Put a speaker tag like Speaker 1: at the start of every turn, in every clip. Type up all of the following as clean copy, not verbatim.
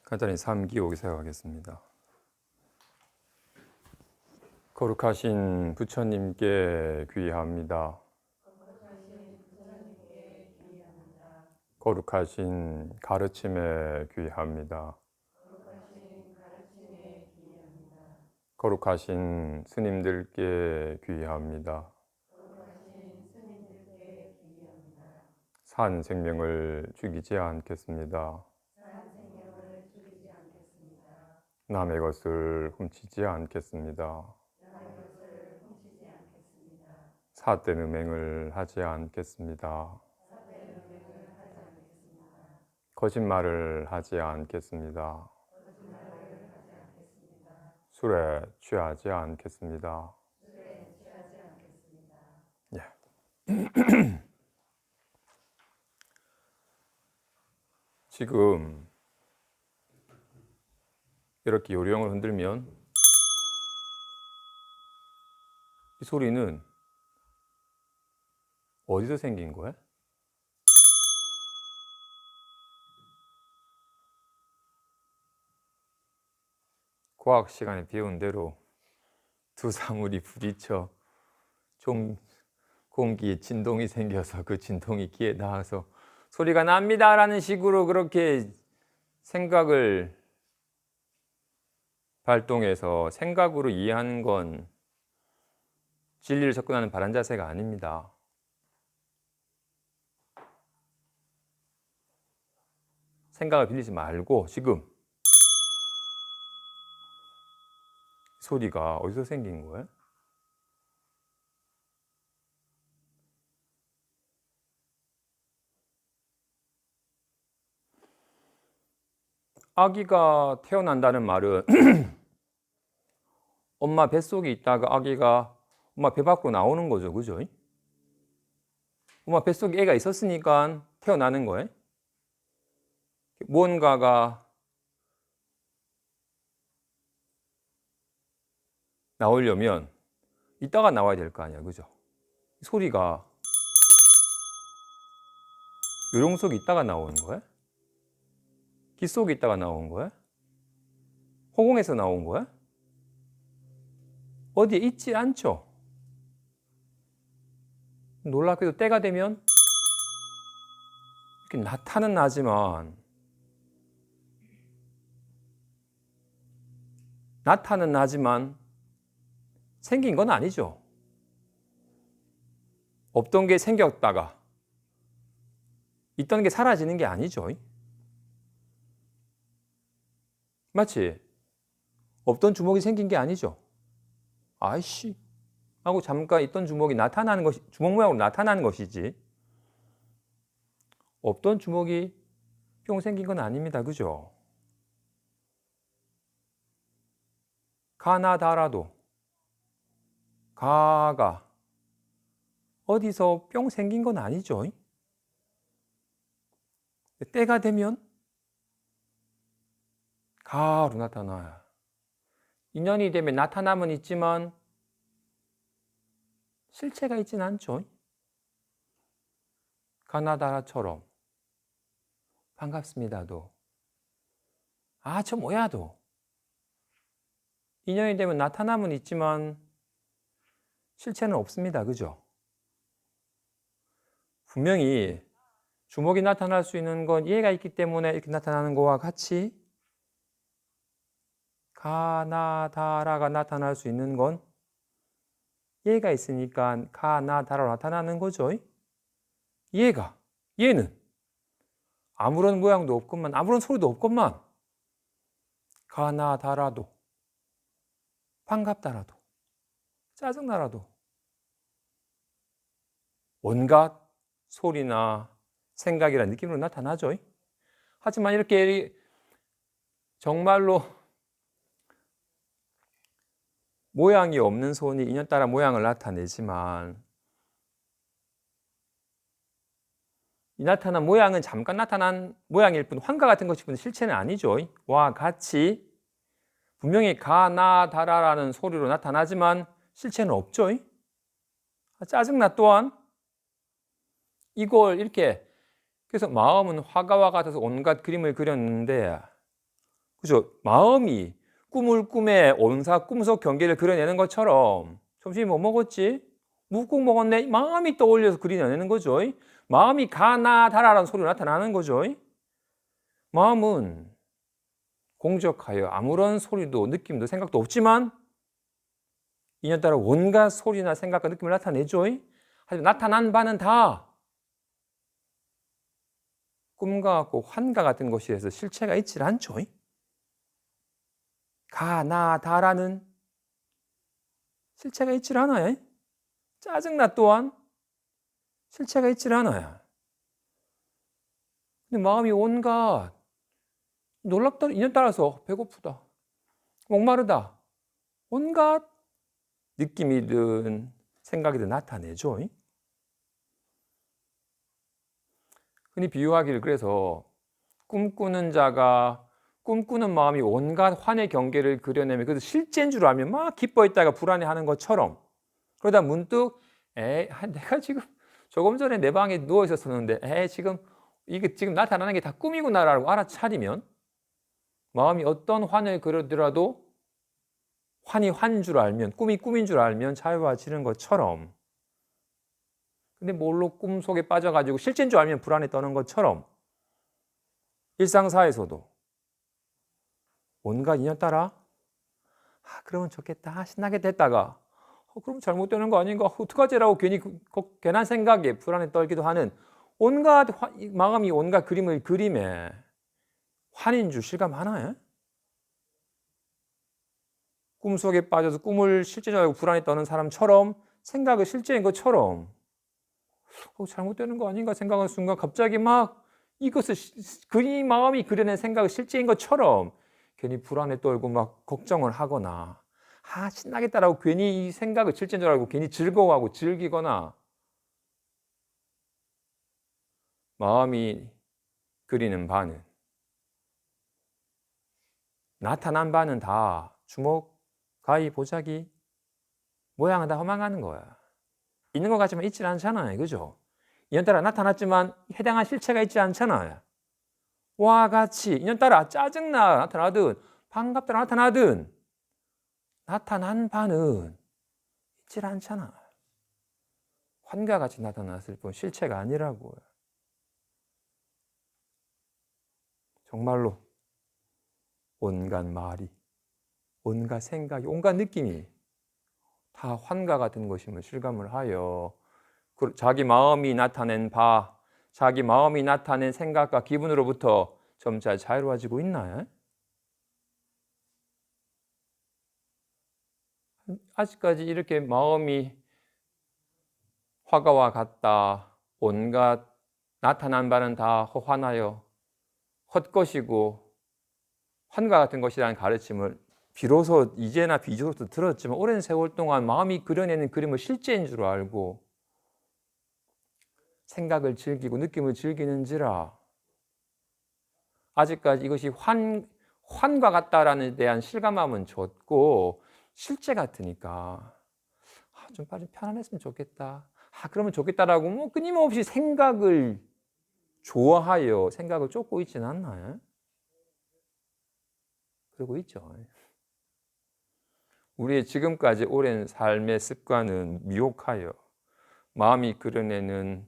Speaker 1: 간단히 3기옥 생각하겠습니다. 거룩하신 부처님께 귀의합니다. 거룩하신 가르침에 귀의합니다. 거룩하신 스님들께 귀의합니다. 산 생명을 죽이지 않겠습니다. 남의 것을 훔치지 않겠습니다. 사된 음행을 하지 않겠습니다. 거짓말을 하지 않겠습니다. 술에 취하지 않겠습니다. 예. 지금 이렇게 요령을 흔들면 이 소리는 어디서 생긴 거야? 과학 시간에 배운 대로 두 사물이 부딪혀 공기에 진동이 생겨서 그 진동이 귀에 닿아서 소리가 납니다 라는 식으로 그렇게 생각을 발동해서 생각으로 이해하는 건 진리를 접근하는 바른 자세가 아닙니다. 생각을 빌리지 말고 지금 소리가 어디서 생긴 거예요? 아기가 태어난다는 말은 엄마 뱃속에 있다가 아기가 엄마 배 밖으로 나오는 거죠. 그죠? 엄마 뱃속에 애가 있었으니까 태어나는 거예요. 무언가가 나오려면 이따가 나와야 될 거 아니야. 그죠? 소리가 요령 속에 있다가 나오는 거야? 귀 속에 있다가 나온 거야? 허공에서 나온 거야? 어디에 있지 않죠? 놀랍게도 때가 되면 이렇게 나타는 나지만 생긴 건 아니죠. 없던 게 생겼다가 있던 게 사라지는 게 아니죠. 마치 없던 주먹이 생긴 게 아니죠. 아이씨 하고 잠깐 있던 주먹이 나타나는 것이 주먹 모양으로 나타나는 것이지 없던 주먹이 뿅 생긴 건 아닙니다. 그죠? 가나다라도 가가 어디서 뿅 생긴 건 아니죠. 때가 되면 가로 나타나요. 인연이 되면 나타남은 있지만 실체가 있진 않죠. 가나다라처럼 반갑습니다도 저 뭐야도 인연이 되면 나타남은 있지만 실체는 없습니다. 그죠? 분명히 주먹이 나타날 수 있는 건 이해가 있기 때문에 이렇게 나타나는 거와 같이 가나다라가 나타날 수 있는 건 얘가 있으니까 가나다라로 나타나는 거죠. 얘는 아무런 모양도 없건만 아무런 소리도 없건만 가나다라도 반갑다라도 짜증나라도 온갖 소리나 생각이라는 느낌으로 나타나죠. 하지만 이렇게 정말로 모양이 없는 손이 인연따라 모양을 나타내지만 이 나타난 모양은 잠깐 나타난 모양일 뿐 환과 같은 것일 뿐 실체는 아니죠. 와 같이 분명히 가나다라라는 소리로 나타나지만 실체는 없죠. 짜증나 또한 이걸 이렇게 그래서 마음은 화가와 같아서 온갖 그림을 그렸는데 그죠? 마음이 꿈을 꿈에 온사 꿈속 경계를 그려내는 것처럼 점심에 뭐 먹었지? 묵국 먹었네. 마음이 떠올려서 그려내는 거죠. 마음이 가나다라는 소리가 나타나는 거죠. 마음은 공적하여 아무런 소리도 느낌도 생각도 없지만 인연따라 온갖 소리나 생각과 느낌을 나타내죠. 하지만 나타난 바는 다 꿈과 같고 환과 같은 것이라서 실체가 있질 않죠. 가나다라는 실체가 있질 않아요. 짜증나 또한 실체가 있질 않아요. 근데 마음이 온갖 놀랍다 인연 따라서 배고프다, 목마르다, 온갖 느낌이든 생각이든 나타내죠. 흔히 비유하기를 그래서 꿈꾸는 자가 꿈꾸는 마음이 온갖 환의 경계를 그려내면 그래서 실제인 줄 알면 막 기뻐했다가 불안해하는 것처럼 그러다 문득 내가 지금 조금 전에 내 방에 누워 있었었는데 지금 이게 지금 나타나는 게 다 꿈이구나라고 알아차리면 마음이 어떤 환을 그려더라도 환이 환인 줄 알면 꿈이 꿈인 줄 알면 자유화지는 것처럼 근데 뭘로 꿈속에 빠져가지고 실제인 줄 알면 불안에 떠는 것처럼 일상사에서도 온갖 인연 따라 그러면 좋겠다 신나게 됐다가 그럼 잘못되는 거 아닌가 어떡하지라고 괜히 괜한 생각에 불안에 떨기도 하는 온갖 마음이 온갖 그림을 그림에 환인 줄 실감하나요? 꿈속에 빠져서 꿈을 실제적으로 알고 불안에 떠는 사람처럼 생각을 실제인 것처럼 잘못되는 거 아닌가 생각하는 순간 갑자기 막 이것을 그 마음이 그려낸 생각을 실제인 것처럼 괜히 불안에 떨고 막 걱정을 하거나 신나겠다라고 괜히 이 생각을 실제인 줄 알고 괜히 즐거워하고 즐기거나 마음이 그리는 바는 나타난 바는 다 주먹, 가위, 보자기 모양은 다 허망하는 거야. 있는 것 같지만 있지 않잖아요. 그죠? 인연 따라 나타났지만 해당한 실체가 있지 않잖아요. 와 같이 인연 따라 짜증나 나타나든 반갑다 나타나든 나타난 바는 있지 않잖아. 환과 같이 나타났을 뿐 실체가 아니라고요. 정말로 온갖 말이, 온갖 생각이, 온갖 느낌이 다 환과 같은 것임을 실감을 하여 자기 마음이 나타낸 바, 자기 마음이 나타낸 생각과 기분으로부터 점차 자유로워지고 있나요? 아직까지 이렇게 마음이 화가와 같다, 온갖 나타난 바는 다 허환하여 헛것이고 환과 같은 것이라는 가르침을 비로소 이제나 비로소 들었지만 오랜 세월 동안 마음이 그려내는 그림을 실제인 줄 알고 생각을 즐기고 느낌을 즐기는지라 아직까지 이것이 환과 같다라는 대한 실감함은 줬고 실제 같으니까 좀 빨리 편안했으면 좋겠다. 그러면 좋겠다라고 뭐 끊임없이 생각을 좋아하여 생각을 쫓고 있지는 않나요? 그러고 있죠. 우리의 지금까지 오랜 삶의 습관은 미혹하여 마음이 그려내는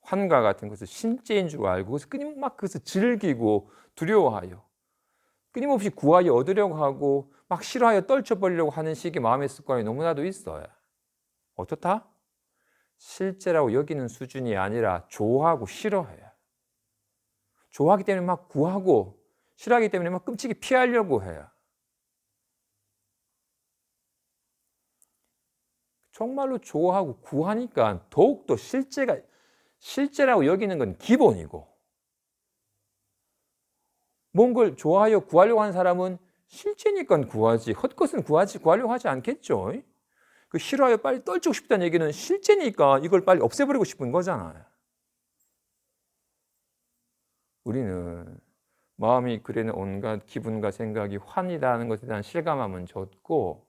Speaker 1: 환과 같은 것을 실제인 줄 알고 끊임없이 막 그것을 즐기고 두려워하여 끊임없이 구하여 얻으려고 하고 막 싫어하여 떨쳐버리려고 하는 식의 마음의 습관이 너무나도 있어요. 어떻다? 실제라고 여기는 수준이 아니라 좋아하고 싫어해요. 좋아하기 때문에 막 구하고 싫어하기 때문에 막 끔찍이 피하려고 해요. 정말로 좋아하고 구하니까 더욱더 실제라고 여기는 건 기본이고 뭔가를 좋아하여 구하려고 하는 사람은 실제니까 구하지 헛것은 구하려고 하지 않겠죠. 그 싫어하여 빨리 떨치고 싶다는 얘기는 실제니까 이걸 빨리 없애버리고 싶은 거잖아요. 우리는 마음이 그리는 온갖 기분과 생각이 환이라는 것에 대한 실감함은 적고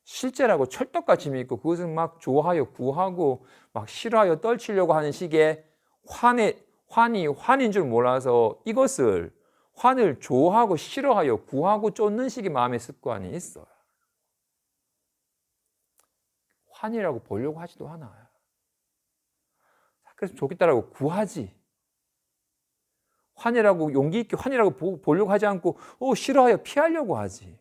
Speaker 1: 실제라고 철떡같이 믿고 그것은 막 좋아하여 구하고 막 싫어하여 떨치려고 하는 식의 환인 줄 몰라서 이것을 환을 좋아하고 싫어하여 구하고 쫓는 식의 마음의 습관이 있어요. 환이라고 보려고 하지도 않아요. 그래서 좋겠다라고 구하지. 환이라고 용기 있게 환이라고 보려고 하지 않고 싫어하여 피하려고 하지.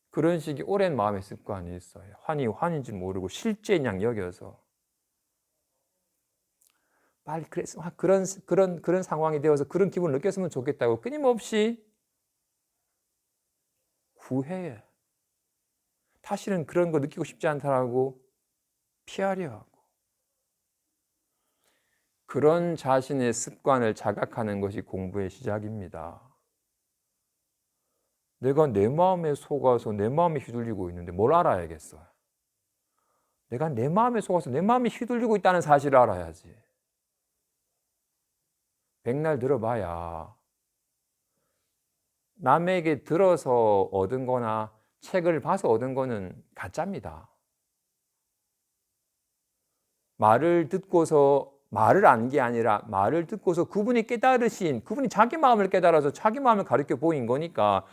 Speaker 1: 그런 식의 오랜 마음의 습관이 있어요. 환이 환인지 모르고 실제인 양 여겨서 빨리 그런 상황이 되어서 그런 기분을 느꼈으면 좋겠다고 끊임없이 구해요. 다시는 그런 거 느끼고 싶지 않다라고 피하려 하고. 그런 자신의 습관을 자각하는 것이 공부의 시작입니다. 내가 내 마음에 속아서 내 마음에 휘둘리고 있는데 뭘 알아야겠어요? 내가 내 마음에 속아서 내 마음에 휘둘리고 있다는 사실을 알아야지. 백날 들어봐야 남에게 들어서 얻은 거나 책을 봐서 얻은 거는 가짜입니다. 말을 듣고서 말을 안 게 아니라 말을 듣고서 그분이 깨달으신, 그분이 자기 마음을 깨달아서 자기 마음을 가르쳐 보인 거니까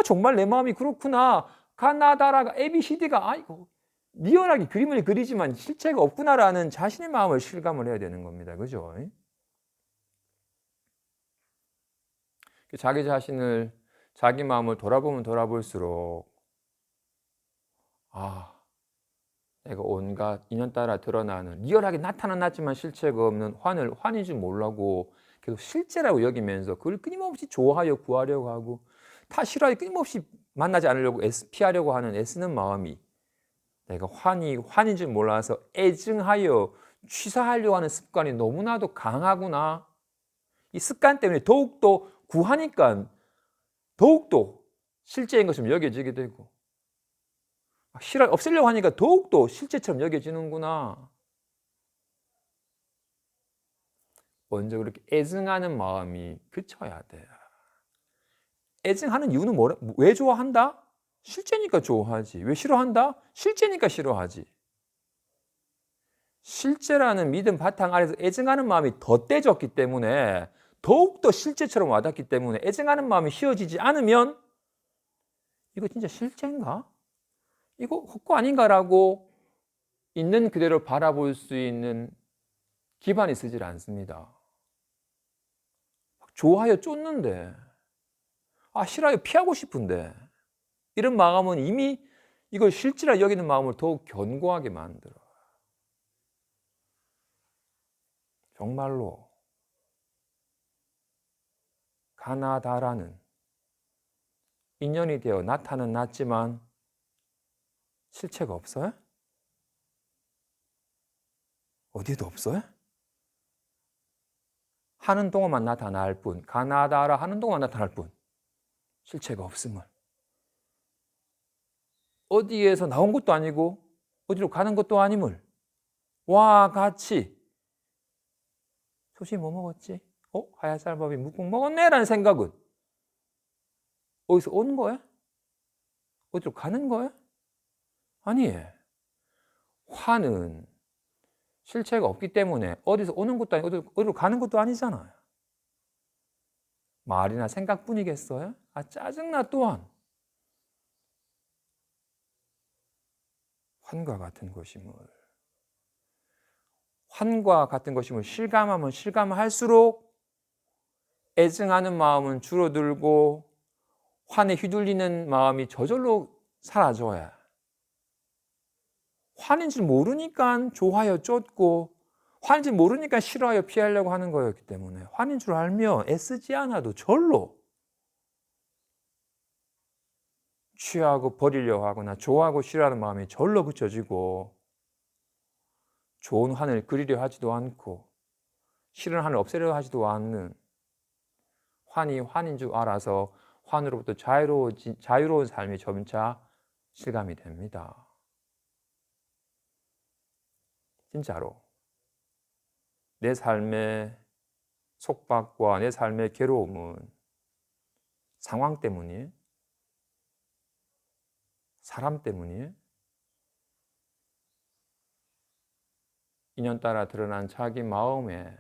Speaker 1: 정말 내 마음이 그렇구나. 가나다라가 ABCD가 이거 리얼하게 그림을 그리지만 실체가 없구나라는 자신의 마음을 실감을 해야 되는 겁니다. 그죠? 자기 자신을, 자기 마음을 돌아보면 돌아볼수록 내가 온갖 인연 따라 드러나는 리얼하게 나타났지만 실체가 없는 환인 줄 몰라고 계속 실제라고 여기면서 그걸 끊임없이 좋아하여 구하려고 하고 다 싫어하여 끊임없이 만나지 않으려고 피하려고 하는 애쓰는 마음이 내가 환인 줄 몰라서 애증하여 취사하려고 하는 습관이 너무나도 강하구나. 이 습관 때문에 더욱더 구하니까 더욱더 실제인 것처럼 여겨지게 되고 없애려고 하니까 더욱더 실제처럼 여겨지는구나. 먼저 그렇게 애증하는 마음이 그쳐야 돼요. 애증하는 이유는 왜 좋아한다? 실제니까 좋아하지. 왜 싫어한다? 실제니까 싫어하지. 실제라는 믿음 바탕 아래서 애증하는 마음이 덧대졌기 때문에 더욱더 실제처럼 와닿기 때문에 애증하는 마음이 휘어지지 않으면 이거 진짜 실제인가? 이거 헛거 아닌가라고 있는 그대로 바라볼 수 있는 기반이 쓰질 않습니다. 좋아하여 쫓는데 싫어하여 피하고 싶은데 이런 마음은 이미 이걸 실제라 여기는 마음을 더욱 견고하게 만들어요. 정말로 가나다라는 인연이 되어 나타났지만 실체가 없어요? 어디에도 없어요? 하는 동안만 나타날 뿐, 가나다라 하는 동안 나타날 뿐, 실체가 없음을. 어디에서 나온 것도 아니고 어디로 가는 것도 아님을 와 같이 소시 뭐 먹었지? 하얀쌀밥이 묵국 먹었네? 라는 생각은 어디서 오는 거야? 어디로 가는 거야? 아니에요. 화는 실체가 없기 때문에 어디서 오는 것도 아니고 어디로 가는 것도 아니잖아요. 말이나 생각뿐이겠어요? 짜증나 또한. 환과 같은 것임을. 환과 같은 것임을 실감하면 실감할수록 애증하는 마음은 줄어들고 환에 휘둘리는 마음이 저절로 사라져야. 환인 줄 모르니까 좋아하여 쫓고 환인 줄 모르니까 싫어하여 피하려고 하는 거였기 때문에 환인 줄 알면 애쓰지 않아도 절로 취하고 버리려고 하거나 좋아하고 싫어하는 마음이 절로 그쳐지고 좋은 환을 그리려 하지도 않고 싫은 환을 없애려 하지도 않는 환이 환인 줄 알아서 환으로부터 자유로운 삶이 점차 실감이 됩니다. 진짜로 내 삶의 속박과 내 삶의 괴로움은 상황 때문이에요? 사람 때문이에요? 인연 따라 드러난 자기 마음의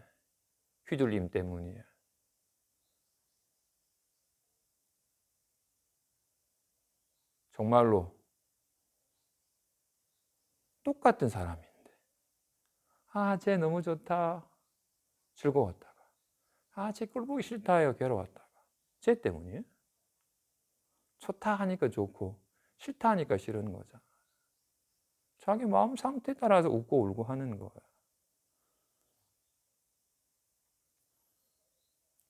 Speaker 1: 휘둘림 때문이에요. 정말로 똑같은 사람인데 쟤 너무 좋다 즐거웠다가 쟤 꼴 보기 싫다요 괴로웠다가 쟤 때문이에요? 좋다 하니까 좋고 싫다 하니까 싫은 거잖아. 자기 마음 상태에 따라서 웃고 울고 하는 거야.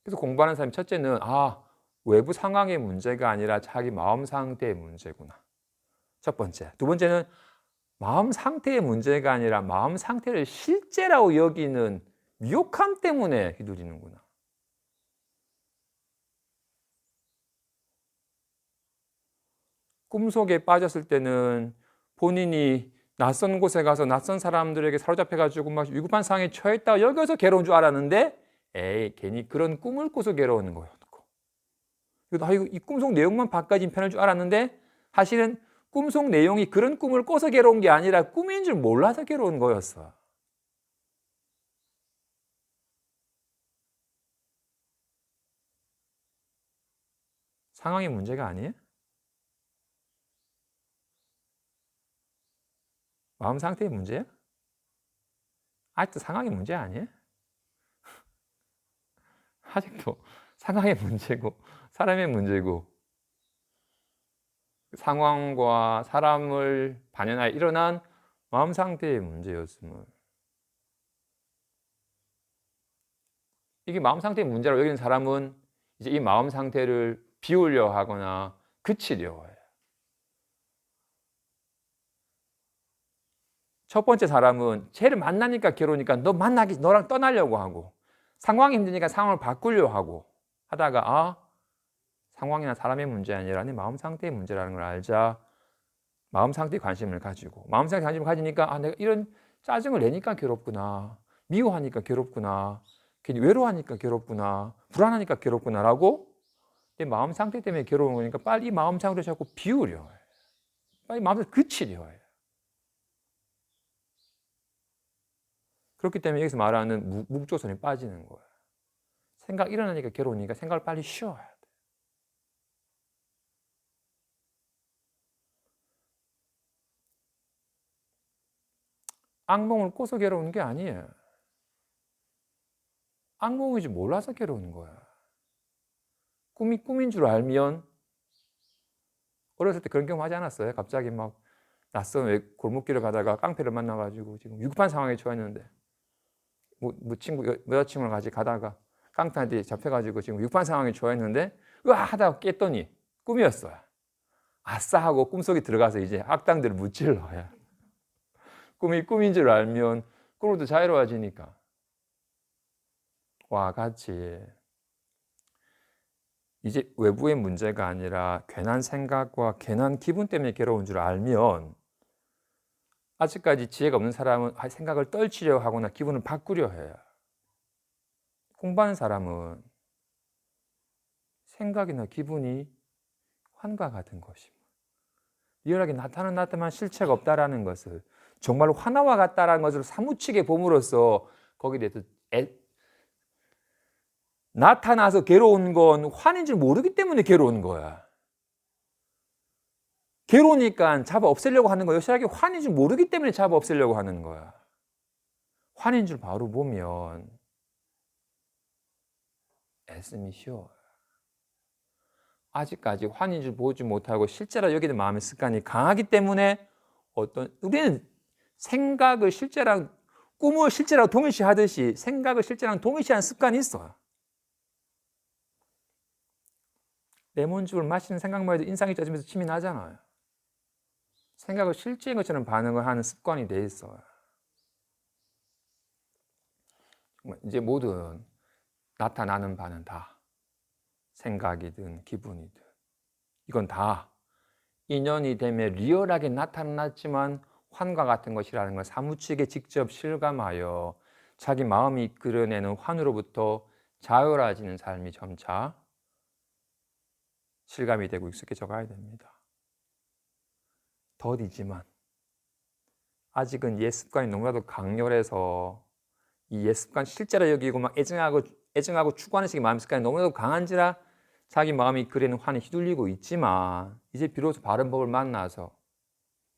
Speaker 1: 그래서 공부하는 사람이 첫째는 외부 상황의 문제가 아니라 자기 마음 상태의 문제구나. 첫 번째. 두 번째는 마음 상태의 문제가 아니라 마음 상태를 실제라고 여기는 미혹함 때문에 휘둘리는구나. 꿈속에 빠졌을 때는 본인이 낯선 곳에 가서 낯선 사람들에게 사로잡혀가지고 막 위급한 상황에 처했다 여기서 괴로운 줄 알았는데 괜히 그런 꿈을 꿔서 괴로운 거였고 이 꿈속 내용만 바꿔진 편일 줄 알았는데 사실은 꿈속 내용이 그런 꿈을 꿔서 괴로운 게 아니라 꿈인 줄 몰라서 괴로운 거였어. 상황이 문제가 아니에요? 마음 상태의 문제야? 아직도 상황이 문제 아니에요? 아직도 상황의 문제고 사람의 문제고 상황과 사람을 반영하여 일어난 마음 상태의 문제였음을 이게 마음 상태의 문제라고 여기는 사람은 이제 이 마음 상태를 비우려 하거나 그치려 해요. 첫 번째 사람은 쟤를 만나니까 괴로우니까 너랑 떠나려고 하고 상황이 힘드니까 상황을 바꾸려고 하고 하다가 상황이나 사람의 문제 아니라 내 마음 상태의 문제라는 걸 알자 마음 상태에 관심을 가지고 마음 상태에 관심을 가지니까 내가 이런 짜증을 내니까 괴롭구나 미워하니까 괴롭구나 괜히 외로워하니까 괴롭구나 불안하니까 괴롭구나라고 내 마음 상태 때문에 괴로운 거니까 빨리 마음 상태를 자꾸 비우려 해요. 빨리 마음을 그치려 해요. 그렇기 때문에 여기서 말하는 묵조선에 빠지는 거예요. 생각 일어나니까 괴로우니까 생각을 빨리 쉬어야 돼. 악몽을 꿔서 괴로운 게 아니에요. 악몽인지 몰라서 괴로운 거야. 꿈이 꿈인 줄 알면 어렸을 때 그런 경험 하지 않았어요? 갑자기 막 낯선 골목길을 가다가 깡패를 만나가지고 지금 위급한 상황에 처했는데 여자친구랑 같이 가다가 깡패한테 잡혀가지고 지금 위급한 상황에 처했는데 으아 하다가 깼더니 꿈이었어요. 아싸 하고 꿈속에 들어가서 이제 악당들을 무찔러요. 꿈이 꿈인 줄 알면 꿈으로도 자유로워지니까. 와 같이 이제 외부의 문제가 아니라 괜한 생각과 괜한 기분 때문에 괴로운 줄 알면 아직까지 지혜가 없는 사람은 생각을 떨치려 하거나 기분을 바꾸려 해요. 공부하는 사람은 생각이나 기분이 환과 같은 것입니다. 리얼하게 나타나만 실체가 없다라는 것을 정말로 환화와 같다라는 것을 사무치게 봄으로써 거기에 대해서 나타나서 괴로운 건 환인 줄 모르기 때문에 괴로운 거야. 괴로우니까 잡아 없애려고 하는 거야. 여실하게 환인 줄 모르기 때문에 잡아 없애려고 하는 거야. 환인 줄 바로 보면 애씀이 쉬워요. 아직까지 환인 줄 보지 못하고 실제로 여기는 마음의 습관이 강하기 때문에 우리는 생각을 실제랑 꿈을 실제랑 동일시하듯이 생각을 실제랑 동일시하는 습관이 있어요. 레몬즙을 마시는 생각만 해도 인상이 쪄지면서 침이 나잖아요. 생각을 실제인 것처럼 반응을 하는 습관이 돼 있어요. 이제 모든 나타나는 바는 다 생각이든 기분이든 이건 다 인연이 되면 리얼하게 나타났지만 환과 같은 것이라는 걸 사무치게 직접 실감하여 자기 마음이 이끌어내는 환으로부터 자유로워지는 삶이 점차 실감이 되고 익숙해져 가야 됩니다. 더디지만 아직은 옛 습관이 너무나도 강렬해서 이 옛 습관 실제로 여기고 막 애증하고 추구하는 식의 마음 습관이 너무나도 강한지라 자기 마음이 그래는 환에 휘둘리고 있지만 이제 비로소 바른 법을 만나서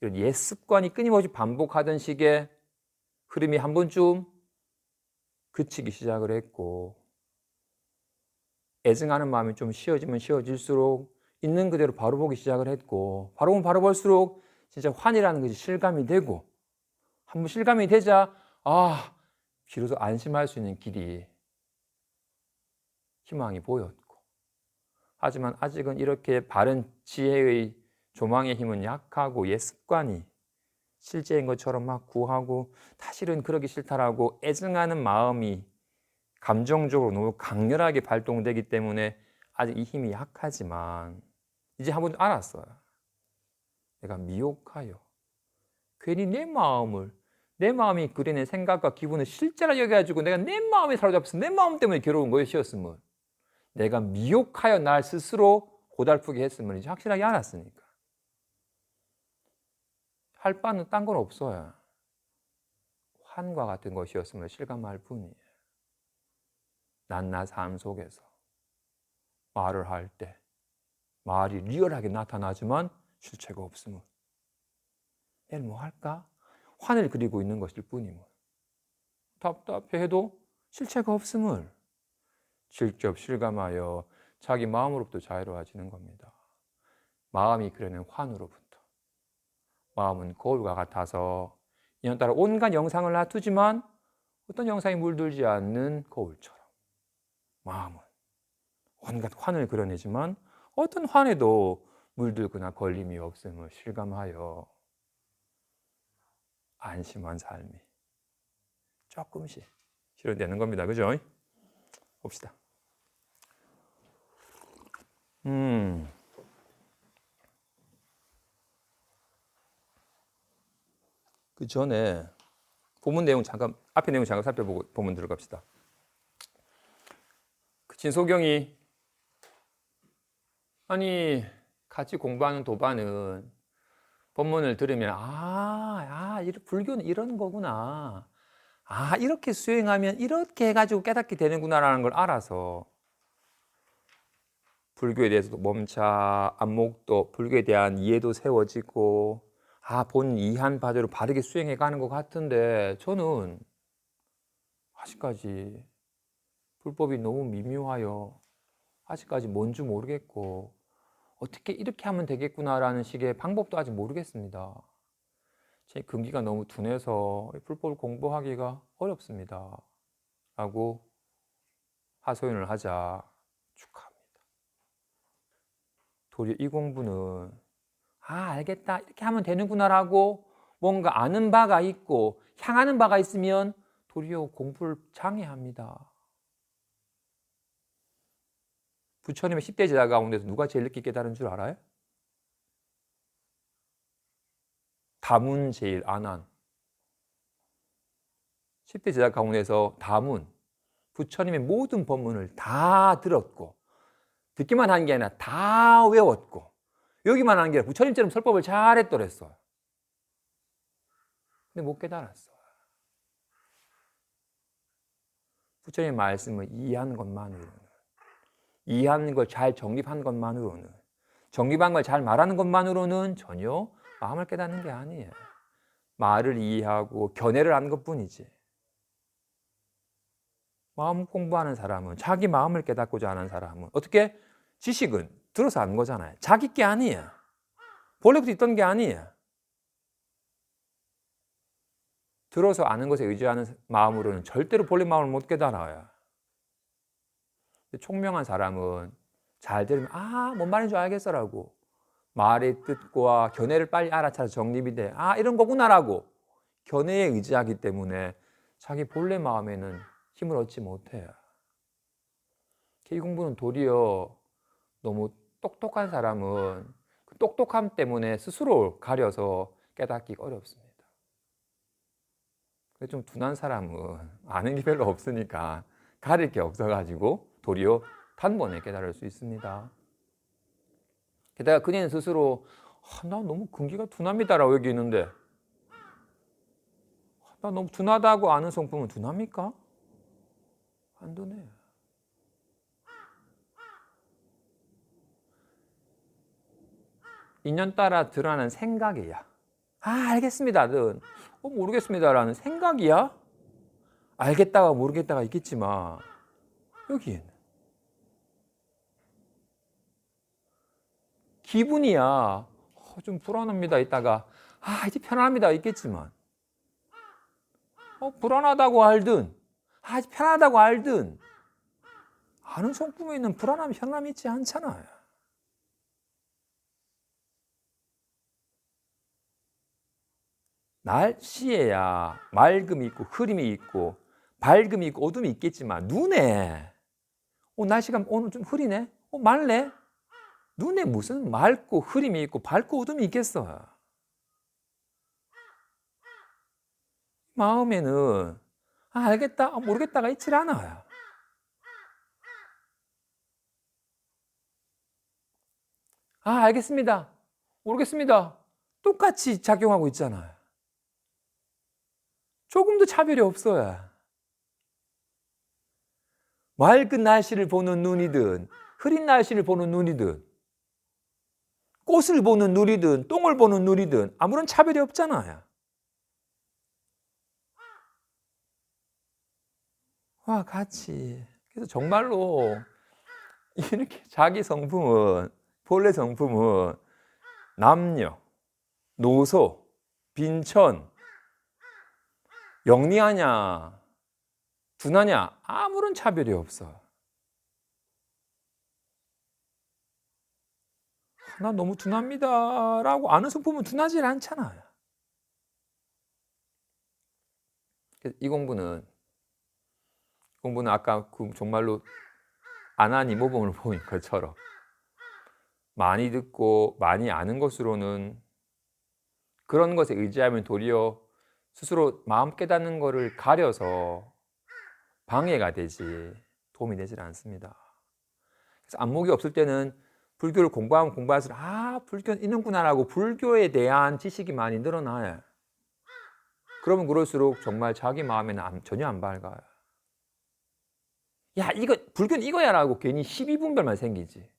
Speaker 1: 이런 옛 습관이 끊임없이 반복하던 식의 흐름이 한 번쯤 그치기 시작을 했고, 애증하는 마음이 좀 쉬어지면 쉬어질수록 있는 그대로 바로 보기 시작을 했고, 바로 보면 바로 볼수록 진짜 환이라는 것이 실감이 되고, 한번 실감이 되자 비로소 안심할 수 있는 길이, 희망이 보였고, 하지만 아직은 이렇게 바른 지혜의 조망의 힘은 약하고 옛 습관이 실제인 것처럼 막 구하고 사실은 그러기 싫다라고 애증하는 마음이 감정적으로 너무 강렬하게 발동되기 때문에 아직 이 힘이 약하지만 이제 한 번 알았어요. 내가 미혹하여 괜히 내 마음이 그리는 생각과 기분을 실제로 여겨가지고 내가 내 마음에 사로잡혀서 내 마음 때문에 괴로운 것이었으면, 내가 미혹하여 날 스스로 고달프게 했으면 이제 확실하게 알았으니까 할 바는 딴 건 없어요. 환과 같은 것이었음을 실감할 뿐이에요. 난 삶 속에서 말을 할 때 말이 리얼하게 나타나지만 실체가 없음을, 내일 뭐 할까? 환을 그리고 있는 것일 뿐임을, 답답해해도 실체가 없음을 직접 실감하여 자기 마음으로부터 자유로워지는 겁니다. 마음이 그려낸 환으로부터. 마음은 거울과 같아서 이년따라 온갖 영상을 놔두지만 어떤 영상이 물들지 않는 거울처럼, 마음은 온갖 환을 그려내지만 어떤 환에도 물들거나 걸림이 없음을 실감하여 안심한 삶이 조금씩 실현되는 겁니다. 그죠? 봅시다. 그 전에 본문 내용 잠깐, 앞에 내용 잠깐 살펴보고 본문 들어갑시다. 그 진소경이 아니 같이 공부하는 도반은 본문을 들으면 불교는 이런 거구나, 이렇게 수행하면 이렇게 해가지고 깨닫게 되는구나라는 걸 알아서 불교에 대해서도 몸차, 안목도, 불교에 대한 이해도 세워지고, 본 이한 바대로 바르게 수행해 가는 것 같은데, 저는 아직까지 불법이 너무 미묘하여 아직까지 뭔지 모르겠고, 어떻게 이렇게 하면 되겠구나라는 식의 방법도 아직 모르겠습니다. 제 근기가 너무 둔해서 불법을 공부하기가 어렵습니다 라고 하소연을 하자 축하합니다. 도리어 이 공부는 알겠다, 이렇게 하면 되는구나라고 뭔가 아는 바가 있고 향하는 바가 있으면 도리어 공부를 장애합니다. 부처님의 10대 제자 가운데서 누가 제일 늦게 깨달은 줄 알아요? 다문 제일 안한 10대 제자 가운데서 다문, 부처님의 모든 법문을 다 들었고 듣기만 한 게 아니라 다 외웠고 여기만 한 게 아니라 부처님처럼 설법을 잘했더랬어요. 근데 못 깨달았어요. 부처님의 말씀을 이해하는 것만으로는, 이해하는 걸 잘 정립한 것만으로는, 정립한 걸 잘 말하는 것만으로는 전혀 마음을 깨닫는 게 아니에요. 말을 이해하고 견해를 하는 것뿐이지. 마음 공부하는 사람은, 자기 마음을 깨닫고자 하는 사람은 어떻게? 지식은 들어서 아는 거잖아요. 자기 게 아니에요. 본래부터 있던 게 아니에요. 들어서 아는 것에 의지하는 마음으로는 절대로 본래 마음을 못 깨달아요. 총명한 사람은 잘 들으면 뭔 말인 줄 알겠어라고, 말의 뜻과 견해를 빨리 알아차려 정립이 돼. 이런 거구나라고 견해에 의지하기 때문에 자기 본래 마음에는 힘을 얻지 못해요. 이 공부는 도리어 너무 똑똑한 사람은 그 똑똑함 때문에 스스로 가려서 깨닫기가 어렵습니다. 좀 둔한 사람은 아는 게 별로 없으니까 가릴 게 없어가지고 도리어 단번에 깨달을 수 있습니다. 게다가 그녀는 스스로 나 너무 근기가 둔합니다라고 얘기했는데, 나 너무 둔하다고 아는 성품은 둔합니까? 안 둔해요. 인연 따라 드러나는 생각이야. 알겠습니다든 모르겠습니다라는 생각이야. 알겠다가 모르겠다가 있겠지만 여기에는 기분이야. 좀 불안합니다 있다가 이제 편안합니다 있겠지만 불안하다고 알든 이제 편하다고 알든 아는 성품에 있는 불안함, 편안함이 있지 않잖아요. 날씨에야 맑음이 있고 흐림이 있고 밝음이 있고 어둠이 있겠지만 눈에 날씨가 오늘 좀 흐리네? 맑네? 눈에 무슨 맑고 흐림이 있고 밝고 어둠이 있겠어요? 마음에는 알겠다, 모르겠다가 있질 않아요. 알겠습니다, 모르겠습니다. 똑같이 작용하고 있잖아요. 조금도 차별이 없어요. 맑은 날씨를 보는 눈이든 흐린 날씨를 보는 눈이든 꽃을 보는 눈이든 똥을 보는 눈이든 아무런 차별이 없잖아요. 같이. 그래서 정말로 이렇게 자기 성품은, 본래 성품은 남녀, 노소, 빈천, 영리하냐, 둔하냐 아무런 차별이 없어. 나 너무 둔합니다 라고 아는 성품은 둔하지 않잖아요. 이 공부는 아까 그 정말로 아나니 모범을 보인 것처럼 많이 듣고 많이 아는 것으로는 그런 것에 의지하면 도리어 스스로 마음 깨닫는 것을 가려서 방해가 되지 도움이 되질 않습니다. 그래서 안목이 없을 때는 불교를 공부하면 공부할수록 불교는 있는구나라고 불교에 대한 지식이 많이 늘어나요. 그러면 그럴수록 정말 자기 마음에는 전혀 안 밝아요. 이거 불교는 이거야 라고 괜히 시비분별만 생기지.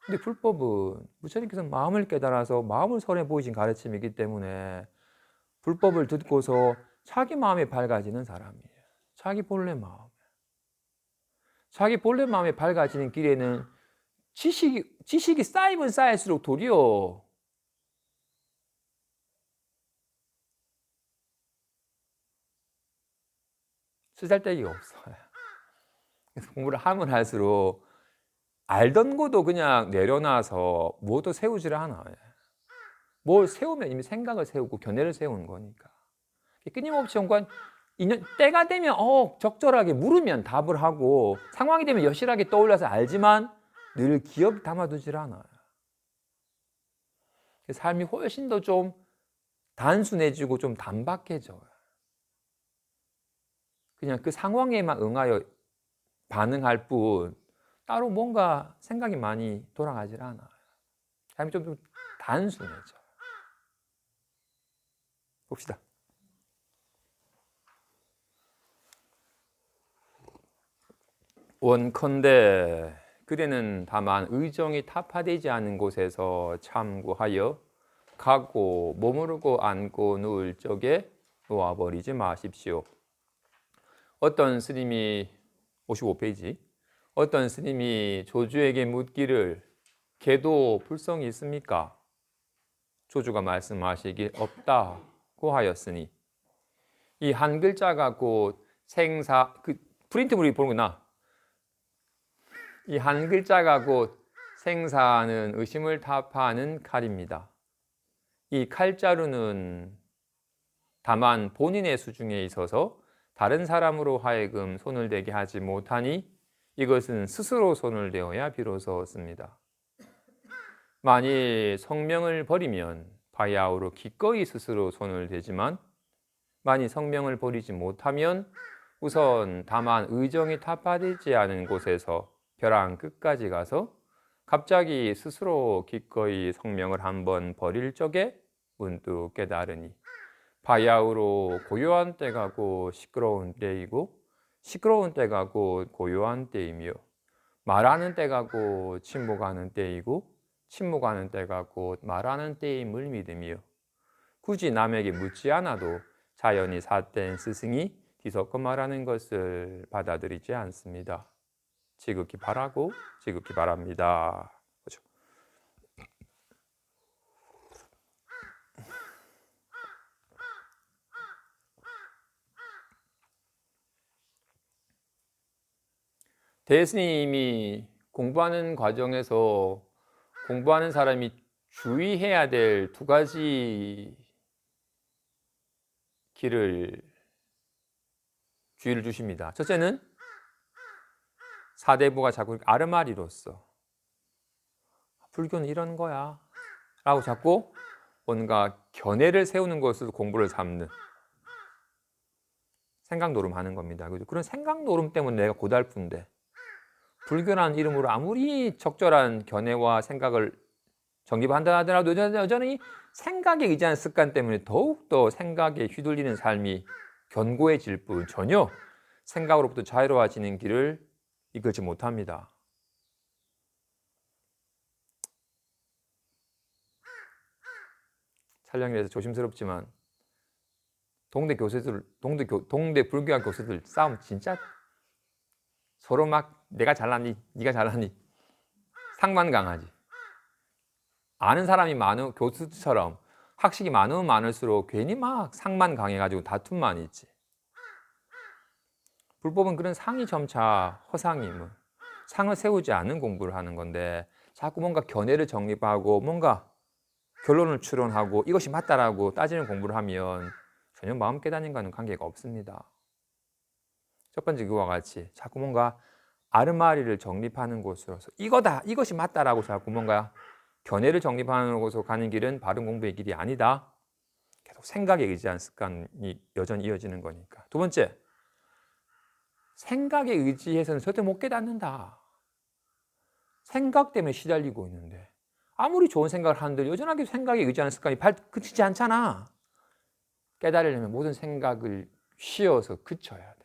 Speaker 1: 근데 불법은 부처님께서 마음을 깨달아서 마음을 선해 보이신 가르침이기 때문에 불법을 듣고서 자기 마음이 밝아지는 사람이에요. 자기 본래 마음. 자기 본래 마음이 밝아지는 길에는 지식이 쌓이면 쌓일수록 도리어 쓰잘데기가 없어요. 그래서 공부를 하면 할수록 알던 것도 그냥 내려놔서 뭐도 세우지를 않아요. 뭘 세우면 이미 생각을 세우고 견해를 세우는 거니까. 끊임없이 때가 되면 적절하게 물으면 답을 하고 상황이 되면 여실하게 떠올라서 알지만 늘 기억 담아두질 않아요. 삶이 훨씬 더 좀 단순해지고 좀 단박해져요. 그냥 그 상황에만 응하여 반응할 뿐 따로 뭔가 생각이 많이 돌아가질 않아요. 삶이 좀 단순해져요. 봅시다. 원컨대 그대는 다만 의정이 타파되지 않은 곳에서 참고하여 가고 머무르고 앉고 누울 적에 놓아버리지 마십시오. 어떤 스님이 55페이지 어떤 스님이 조주에게 묻기를 개도 불성이 있습니까? 조주가 말씀하시길 없다고 하였으니 이 한 글자가 곧 생사 프린트물이 보는구나. 이 한 글자가 곧 생사는 의심을 타파하는 칼입니다. 이 칼자루는 다만 본인의 수중에 있어서 다른 사람으로 하여금 손을 대게 하지 못하니 이것은 스스로 손을 대어야 비로소 씁니다. 만일 성명을 버리면 바야흐로 기꺼이 스스로 손을 대지만 만일 성명을 버리지 못하면 우선 다만 의정이 타파되지 않은 곳에서 벼랑 끝까지 가서 갑자기 스스로 기꺼이 성명을 한번 버릴 적에 문득 깨달으니 바야흐로 고요한 때가 곧 시끄러운 때이고 시끄러운 때가 곧 고요한 때이며 말하는 때가 곧 침묵하는 때이고 침묵하는 때가 곧 말하는 때임을 믿으며 굳이 남에게 묻지 않아도 자연히 삿된 스승이 뒤섞어 말하는 것을 받아들이지 않습니다. 지극히 바라고 지극히 바랍니다. 그렇죠? 대스님이 공부하는 과정에서 공부하는 사람이 주의해야 될 두 가지 주의를 주십니다. 첫째는 사대부가 자꾸 아르마리로서 불교는 이런 거야 라고 자꾸 뭔가 견해를 세우는 것으로 공부를 삼는 생각 노름하는 겁니다. 그런 생각 노름 때문에 내가 고달픈데 불교라는 이름으로 아무리 적절한 견해와 생각을 정립한다 하더라도 여전히 생각에 의지하는 습관 때문에 더욱더 생각에 휘둘리는 삶이 견고해질 뿐 전혀 생각으로부터 자유로워지는 길을 이끌지 못합니다. 촬영이라서 조심스럽지만 동대 불교학 교수들 싸움 진짜 서로 막 내가 잘났니 네가 잘났니 상만 강하지. 아는 사람이 많은 교수처럼 학식이 많으면 많을수록 괜히 막 상만 강해가지고 다툼만 있지. 불법은 그런 상이 점차 허상임을 상을 세우지 않은 공부를 하는 건데 자꾸 뭔가 견해를 정립하고 뭔가 결론을 추론하고 이것이 맞다라고 따지는 공부를 하면 전혀 마음 깨닫는과는 관계가 없습니다. 첫 번째 그와 같이 자꾸 뭔가 아르마리를 정립하는 곳으로서 이거다 이것이 맞다라고 자꾸 뭔가 견해를 정립하는 곳으로 가는 길은 바른 공부의 길이 아니다. 계속 생각에 의지한 습관이 여전히 이어지는 거니까. 두 번째, 생각에 의지해서는 절대 못 깨닫는다. 생각 때문에 시달리고 있는데 아무리 좋은 생각을 하는데 여전하게 생각에 의지하는 습관이 그치지 않잖아. 깨달으려면 모든 생각을 쉬어서 그쳐야 된다.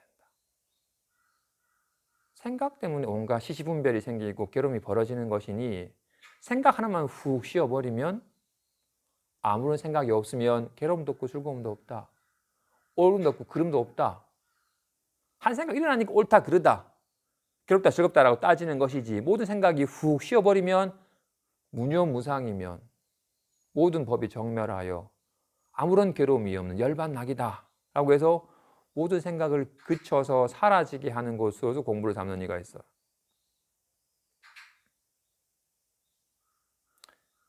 Speaker 1: 생각 때문에 온갖 시시분별이 생기고 괴로움이 벌어지는 것이니 생각 하나만 훅 쉬어버리면 아무런 생각이 없으면 괴로움도 없고 즐거움도 없다. 옳음도 없고 그름도 없다. 한 생각 일어나니까 옳다 그르다 괴롭다 즐겁다라고 따지는 것이지 모든 생각이 훅 쉬어버리면 무념무상이면 모든 법이 정멸하여 아무런 괴로움이 없는 열반낙이다 라고 해서 모든 생각을 그쳐서 사라지게 하는 곳으로서 공부를 삼는 이가 있어.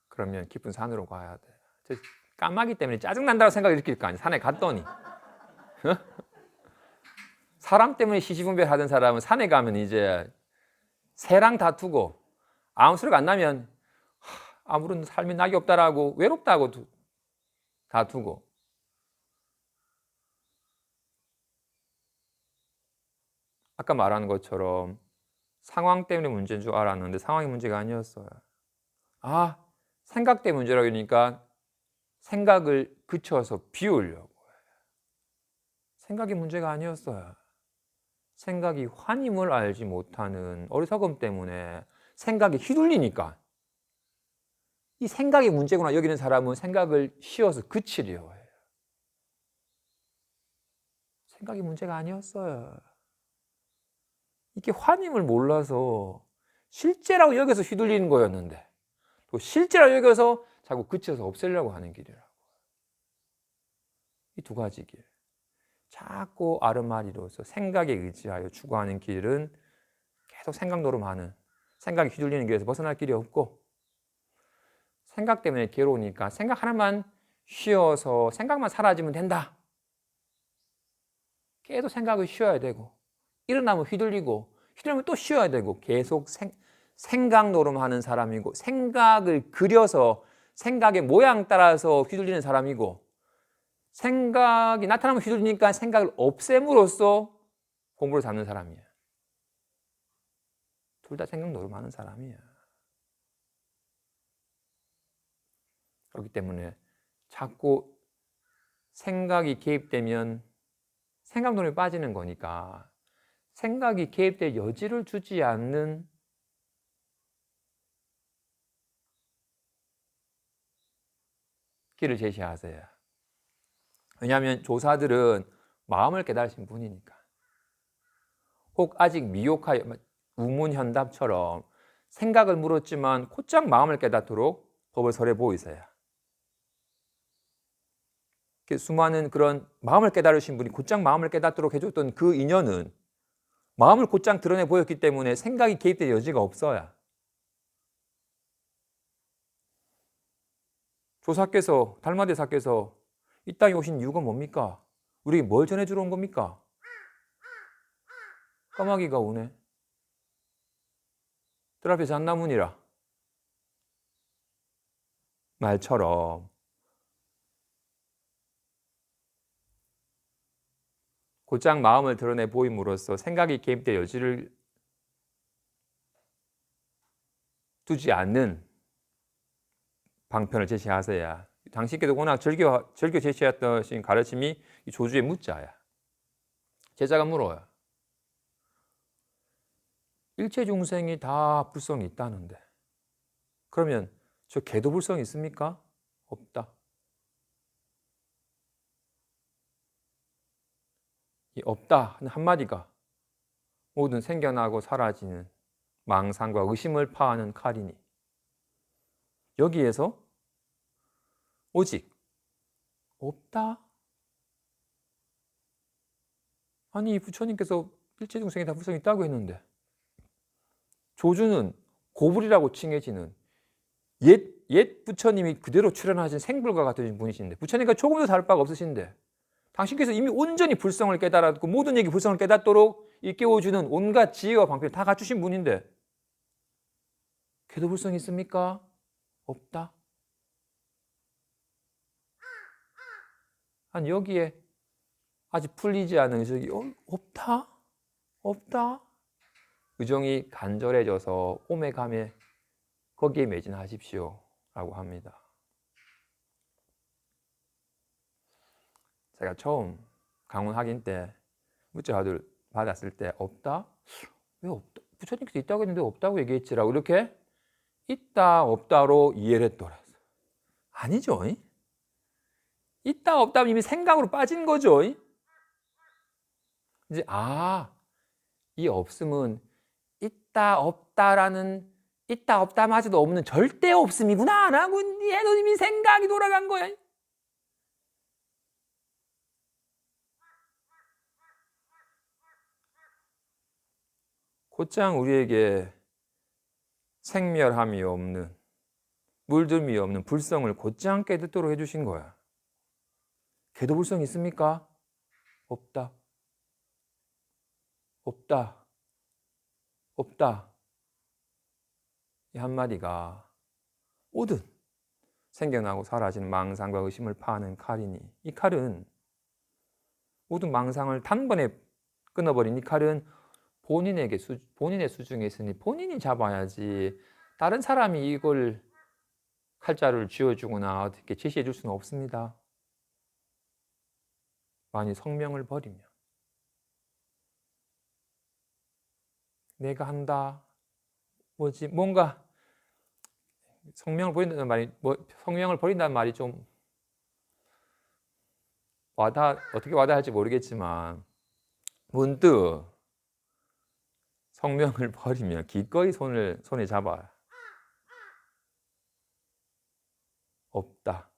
Speaker 1: 그러면 깊은 산으로 가야 돼. 까마귀 때문에 짜증난다고 생각을 일으킬 거 아니야. 산에 갔더니 사람 때문에 시시분별하던 사람은 산에 가면 이제 새랑 다투고 아무 소리가 안 나면 아무런 삶이 낙이 없다라고 외롭다고 다투고 아까 말한 것처럼 상황 때문에 문제인 줄 알았는데 상황이 문제가 아니었어요. 생각 때문에 문제라고 하니까 생각을 그쳐서 비우려고 해요. 생각이 문제가 아니었어요. 생각이 환임을 알지 못하는 어리석음 때문에 생각이 휘둘리니까 이 생각이 문제구나 여기는 사람은 생각을 쉬어서 그치려 해요. 생각이 문제가 아니었어요. 이게 환임을 몰라서 실제라고 여기서 휘둘리는 거였는데 또 실제라고 여기서 자꾸 그쳐서 없애려고 하는 길이라고. 이 두 가지 길. 자꾸 아르마리로서 생각에 의지하여 추구하는 길은 계속 생각 노름하는 생각이 휘둘리는 길에서 벗어날 길이 없고 생각 때문에 괴로우니까 생각 하나만 쉬어서 생각만 사라지면 된다. 계속 생각을 쉬어야 되고 일어나면 휘둘리고 휘둘리면 또 쉬어야 되고 계속 생각 노름하는 사람이고 생각을 그려서 생각의 모양 따라서 휘둘리는 사람이고 생각이 나타나면 휘둘리니까 생각을 없앰으로써 공부를 잡는 사람이야. 둘 다 생각 노름하는 사람이야. 그렇기 때문에 자꾸 생각이 개입되면 생각 노름에 빠지는 거니까 생각이 개입될 여지를 주지 않는 길을 제시하세요. 왜냐하면 조사들은 마음을 깨달으신 분이니까. 혹 아직 미혹하여 우문현답처럼 생각을 물었지만 곧장 마음을 깨닫도록 법을 설해 보이세요. 수많은 그런 마음을 깨달으신 분이 곧장 마음을 깨닫도록 해줬던 그 인연은 마음을 곧장 드러내 보였기 때문에 생각이 개입될 여지가 없어요. 조사께서, 달마대사께서 이 땅에 오신 이유가 뭡니까? 우리에게 뭘 전해주러 온 겁니까? 까마귀가 오네. 뜰 앞에 잣나무니라. 말처럼 곧장 마음을 드러내 보임으로써 생각이 개입될 여지를 두지 않는 방편을 제시하세요. 당신께서 워낙 즐겨 제시했던 가르침이 이 조주의 묻자야. 제자가 물어요. 일체 중생이 다 불성이 있다는데 그러면 저 개도 불성이 있습니까? 없다. 이 없다 하는 한마디가 모든 생겨나고 사라지는 망상과 의심을 파하는 칼이니 여기에서 오직 없다? 아니 부처님께서 일체 중생이 다 불성이 있다고 했는데 조주는 고불이라고 칭해지는 옛 부처님이 그대로 출현하신 생불과 같으신 분이신데 부처님과 조금도 다를 바가 없으신데 당신께서 이미 온전히 불성을 깨달았고 모든 얘기 불성을 깨닫도록 일깨워주는 온갖 지혜와 방편을 다 갖추신 분인데 걔도 불성이 있습니까? 없다. 아니 여기에 아직 풀리지 않은 의정이 없다? 없다? 의정이 간절해져서 오매감에 거기에 매진하십시오 라고 합니다. 제가 처음 강원 학인 때 무자들 받았을 때 없다? 왜 없다? 부처님께서 있다고 했는데 없다고 얘기했지라고 이렇게 있다 없다로 이해를 했더라. 아니죠. 있다 없다면 이미 생각으로 빠진 거죠. 이제 이 없음은 있다 없다라는 있다 없다마저도 없는 절대 없음이구나 라고 얘도 이미 생각이 돌아간 거야. 곧장 우리에게 생멸함이 없는 물듦이 없는 불성을 곧장 깨닫도록 해주신 거야. 걔도 불성 있습니까? 없다. 없다. 없다. 이 한마디가 모든 생겨나고 사라지는 망상과 의심을 파하는 칼이니 이 칼은 모든 망상을 단번에 끊어버린 이 칼은 본인의 수중에 있으니 본인이 잡아야지 다른 사람이 이걸 칼자루를 쥐어주거나 어떻게 제시해 줄 수는 없습니다. 만일 성명을 버리면 내가 한다 뭔가 성명을 버린다는 말이 좀 어떻게 와닿을지 모르겠지만 문득 성명을 버리면 기꺼이 손에 잡아요. 없다.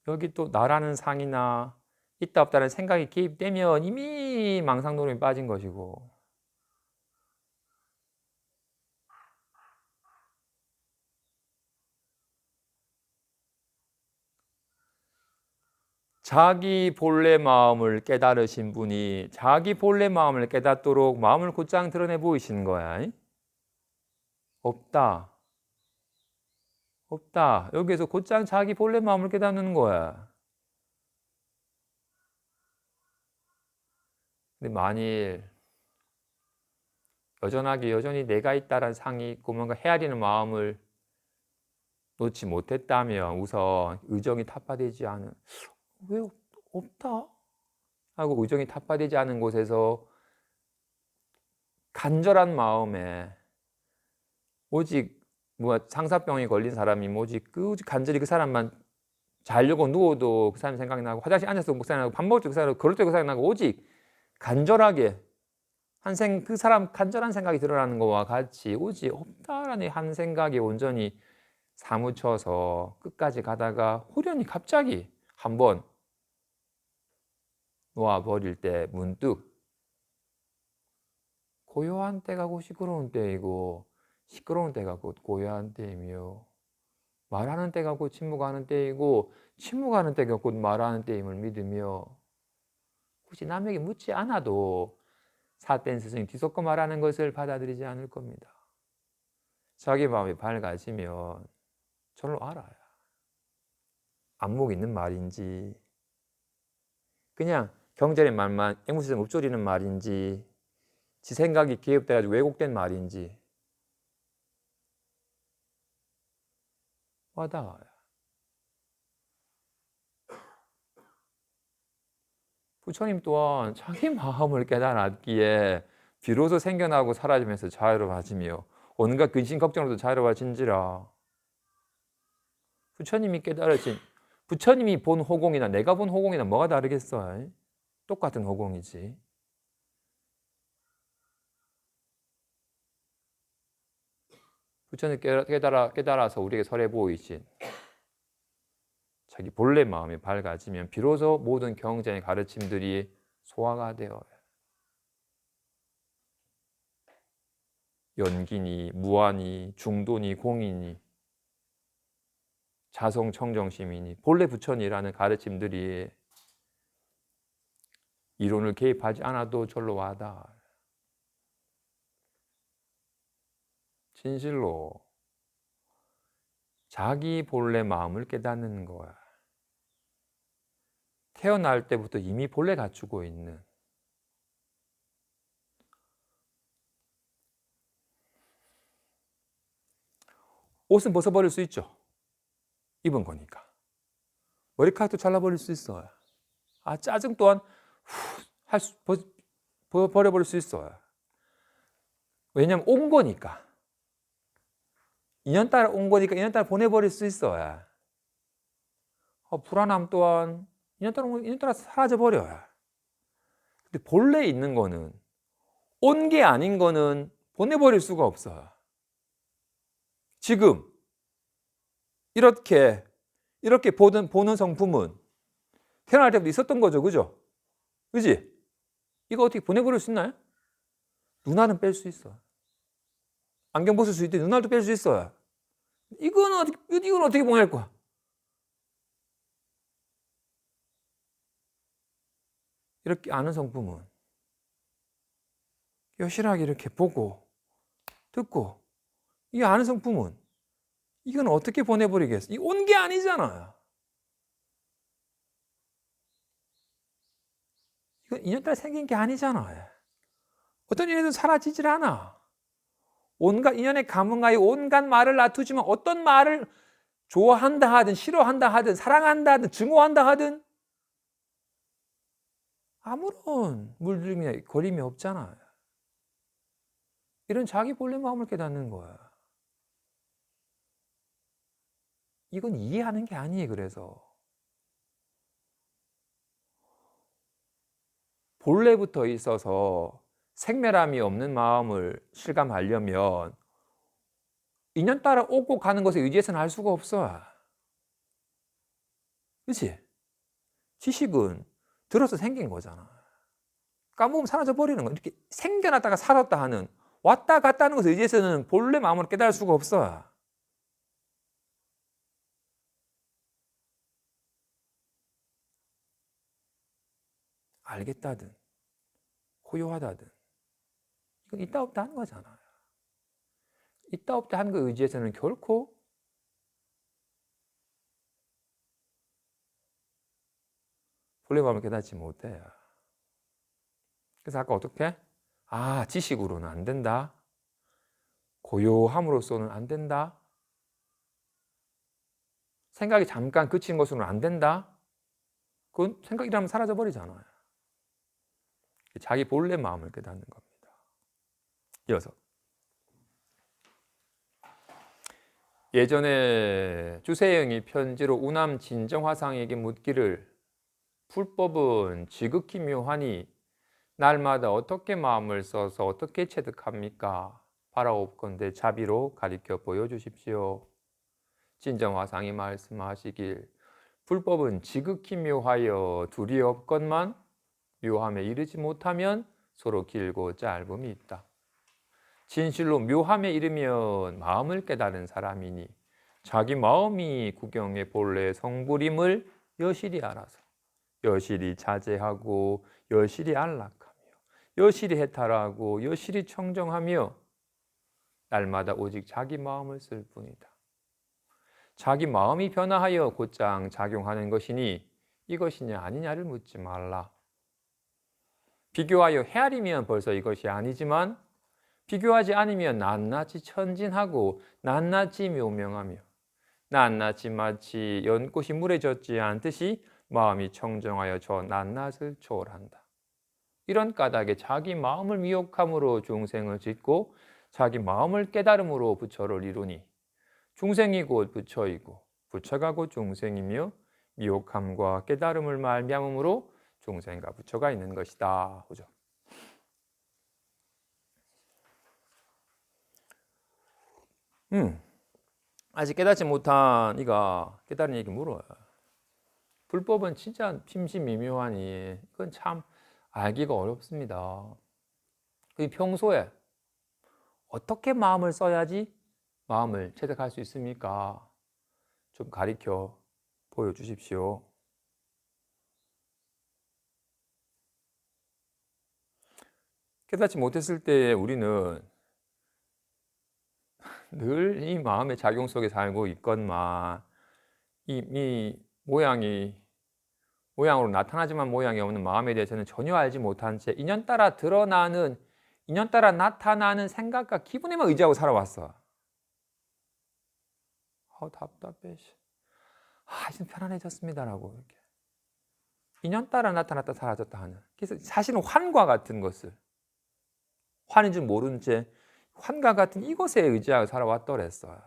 Speaker 1: 여기 또 나라는 상이나 있다 없다는 생각이 개입되면 이미 망상노름에 빠진 것이고 자기 본래 마음을 깨달으신 분이 자기 본래 마음을 깨닫도록 마음을 곧장 드러내 보이시는 거야. 없다. 없다. 여기에서 곧장 자기 본래 마음을 깨닫는 거야. 근데 만일 여전히 내가 있다라는 상이 있고 뭔가 헤아리는 마음을 놓지 못했다면 우선 의정이 타파되지 않은 왜 없다? 하고 의정이 타파되지 않은 곳에서 간절한 마음에 오직 뭐 상사병에 걸린 사람이 오직 간절히 그 사람만 자려고 누워도 그 사람 생각이 나고, 화장실 앉아서 그 생각이 나고, 밥 먹을 때 그 생각이 나고, 걸을 때 그 생각이 나고, 오직 간절하게 그 사람 간절한 생각이 드러나는 것과 같이 오직 없다라는 한 생각에 온전히 사무쳐서 끝까지 가다가 후련히 갑자기 한번 놓아버릴 때 문득 고요한 때가 곧 시끄러운 때이고, 시끄러운 때가 곧 고요한 때이며, 말하는 때가 곧 침묵하는 때이고, 침묵하는 때가 곧 말하는 때임을 믿으며, 혹시 남에게 묻지 않아도 사된 스승이 뒤섞어 말하는 것을 받아들이지 않을 겁니다. 자기 마음이 밝아지면 저를 알아요. 안목 있는 말인지, 그냥 경전의 말만 앵무새처럼 읊조리는 말인지, 지 생각이 기획돼가지고 왜곡된 말인지 와닿아요. 부처님 또한 자기 마음을 깨달았기에 비로소 생겨나고 사라지면서 자유로워지며 온갖 근심 걱정으로도 자유로워진지라. 부처님이 깨달으신, 부처님이 본 호공이나 내가 본 호공이나 뭐가 다르겠어? 똑같은 호공이지. 부처님 깨달아서 우리에게 설해 보이신 자기 본래 마음이 밝아지면 비로소 모든 경전의 가르침들이 소화가 되어요. 연기니 무아니 중도니 공이니 자성 청정심이니 본래 부처니라는 가르침들이 이론을 개입하지 않아도 절로 와닿아요. 진실로 자기 본래 마음을 깨닫는 거야. 태어날 때부터 이미 본래 갖추고 있는, 옷은 벗어버릴 수 있죠. 입은 거니까. 머리카락도 잘라버릴 수 있어요. 짜증 또한 버려버릴 수 있어요. 왜냐하면 온 거니까. 인연따라 온 거니까 인연따라 보내버릴 수 있어요. 불안함 또한 인연따라 사라져버려요. 근데 본래 있는 거는, 온 게 아닌 거는 보내버릴 수가 없어요. 지금 이렇게 보는 성품은 태어날 때부터 있었던 거죠. 그죠? 그지? 이거 어떻게 보내버릴 수 있나요? 눈알은 뺄 수 있어요. 안경 벗을 수 있대. 눈알도 뺄 수 있어요. 이건 어떻게 보낼 거야? 이렇게 아는 성품은 여실하게 이렇게 보고 듣고, 이 아는 성품은 이건 어떻게 보내버리겠어? 이 온 게 아니잖아요. 이건 인연 따라 생긴 게 아니잖아요. 어떤 인연은 사라지질 않아. 온갖 인연의 감흥하에 온갖 말을 놔두지만 어떤 말을 좋아한다 하든 싫어한다 하든 사랑한다 하든 증오한다 하든 아무런 물들림이나 거림이 없잖아요. 이런 자기 본래 마음을 깨닫는 거야. 이건 이해하는 게 아니에요. 그래서 본래부터 있어서 생멸함이 없는 마음을 실감하려면 인연 따라 오고 가는 것에 의지해서는 할 수가 없어. 그렇지? 지식은 들어서 생긴 거잖아. 까먹으면 사라져 버리는 거야. 이렇게 생겨났다가 사라졌다 하는, 왔다 갔다 하는 것에 의지해서는 본래 마음을 깨달을 수가 없어. 알겠다든 고요하다든 이건 있다 없다 하는 거잖아요. 있다 없다 하는 것에 의지해서는 결코 본래 마음을 깨닫지 못해요. 그래서 아까 어떻게? 지식으로는 안 된다. 고요함으로써는 안 된다. 생각이 잠깐 그친 것으로는 안 된다. 그건 생각이라면 사라져 버리잖아요. 자기 본래 마음을 깨닫는 겁니다. 이어서 예전에 주세영이 편지로 우남 진정화상에게 묻기를 불법은 지극히 묘하니 날마다 어떻게 마음을 써서 어떻게 체득합니까? 바라옵건대 자비로 가리켜 보여주십시오. 진정화상이 말씀하시길 불법은 지극히 묘하여 둘이 없건만 묘함에 이르지 못하면 서로 길고 짧음이 있다. 진실로 묘함에 이르면 마음을 깨달은 사람이니 자기 마음이 구경의 본래 성불임을 여실히 알아서 여실히 자제하고 여실히 안락하며 여실히 해탈하고 여실히 청정하며 날마다 오직 자기 마음을 쓸 뿐이다. 자기 마음이 변화하여 곧장 작용하는 것이니 이것이냐 아니냐를 묻지 말라. 비교하여 헤아리면 벌써 이것이 아니지만 비교하지 않으면 낱낱이 천진하고 낱낱이 묘명하며 낱낱이 마치 연꽃이 물에 젖지 않듯이 마음이 청정하여 저 낱낱을 초월한다. 이런 까닭에 자기 마음을 미혹함으로 중생을 짓고 자기 마음을 깨달음으로 부처를 이루니 중생이 곧 부처이고 부처가 곧 중생이며 미혹함과 깨달음을 말미암음으로 중생과 부처가 있는 것이다. 그죠? 아직 깨닫지 못한 이가 깨달은 얘기 물어요. 불법은 진짜 심심미묘하니 그건 참 알기가 어렵습니다. 평소에 어떻게 마음을 써야지 마음을 체득할 수 있습니까? 좀 가리켜 보여주십시오. 깨닫지 못했을 때 우리는 늘 이 마음의 작용 속에 살고 있건만 이 모양으로 나타나지만 모양이 없는 마음에 대해서는 전혀 알지 못한 채 인연 따라 나타나는 생각과 기분에만 의지하고 살아왔어. 답답해. 이제 편안해졌습니다라고 이렇게. 인연 따라 나타났다 사라졌다 하는. 그래서 사실은 환과 같은 것을 환인 줄 모르는 채 환과 같은 이것에 의지하고 살아왔더랬어요.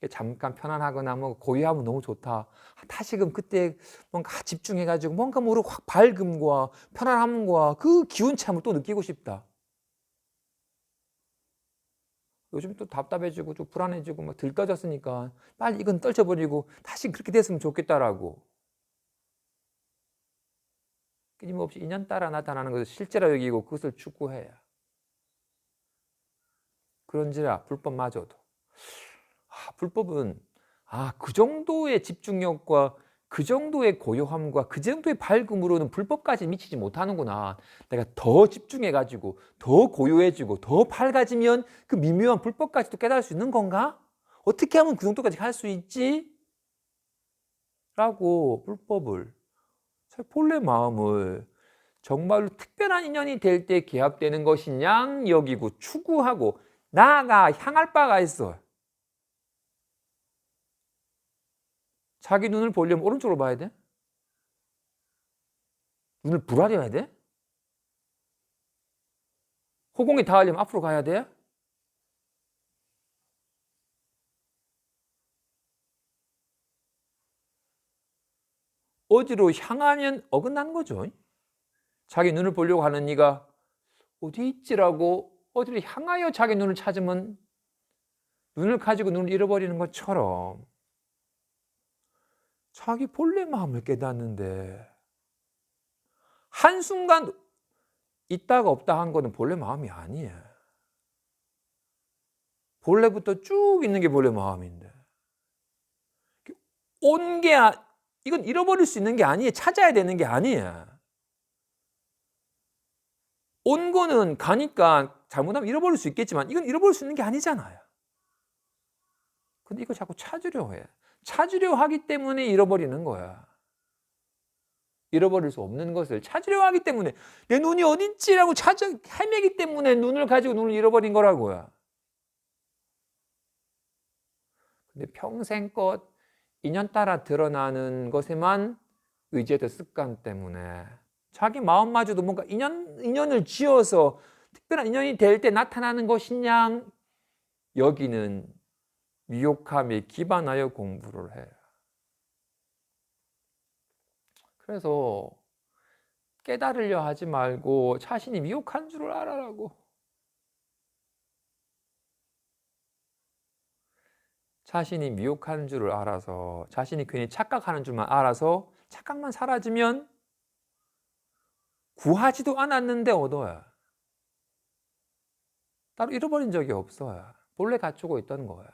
Speaker 1: 잠깐 편안하거나 뭐 고요하면 너무 좋다. 다시금 그때 뭔가 집중해가지고 뭔가 모르고 확 밝음과 편안함과 그 기운참을 또 느끼고 싶다. 요즘 또 답답해지고 좀 불안해지고 막 들떠졌으니까 빨리 이건 떨쳐버리고 다시 그렇게 됐으면 좋겠다라고. 끊임없이 인연 따라 나타나는 것을 실제로 여기고 그것을 추구해야. 그런지라 불법마저도 불법은 그 정도의 집중력과 그 정도의 고요함과 그 정도의 밝음으로는 불법까지 미치지 못하는구나. 내가 더 집중해가지고 더 고요해지고 더 밝아지면 그 미묘한 불법까지도 깨달을 수 있는 건가? 어떻게 하면 그 정도까지 갈 수 있지? 라고 불법을 본래 마음을 정말로 특별한 인연이 될 때 개합되는 것이냐 여기고 추구하고 나아가 향할 바가 있어. 자기 눈을 보려면 오른쪽으로 봐야 돼? 눈을 부라려야 돼? 호공이 닿으려면 앞으로 가야 돼? 어디로 향하면 어긋나는 거죠. 자기 눈을 보려고 하는 이가 어디 있지라고 어디로 향하여 자기 눈을 찾으면 눈을 가지고 눈을 잃어버리는 것처럼 자기 본래 마음을 깨닫는데 한순간 있다가 없다 한 거는 본래 마음이 아니에요. 본래부터 쭉 있는 게 본래 마음인데 온 게 이건 잃어버릴 수 있는 게 아니에요. 찾아야 되는 게 아니에요. 온 거는 가니까 잘못하면 잃어버릴 수 있겠지만 이건 잃어버릴 수 있는 게 아니잖아요. 근데 이거 자꾸 찾으려 해. 찾으려 하기 때문에 잃어버리는 거야. 잃어버릴 수 없는 것을 찾으려 하기 때문에 내 눈이 어딨지라고 헤매기 때문에 눈을 가지고 눈을 잃어버린 거라고요. 근데 평생껏 인연 따라 드러나는 것에만 의지했던 습관 때문에 자기 마음마저도 뭔가 인연을 지어서 특별한 인연이 될 때 나타나는 것이냐 여기는 미혹함에 기반하여 공부를 해. 그래서 깨달으려 하지 말고 자신이 미혹한 줄을 알아라고. 자신이 미혹한 줄을 알아서, 자신이 괜히 착각하는 줄만 알아서 착각만 사라지면 구하지도 않았는데 얻어야. 따로 잃어버린 적이 없어요. 본래 갖추고 있던 거야.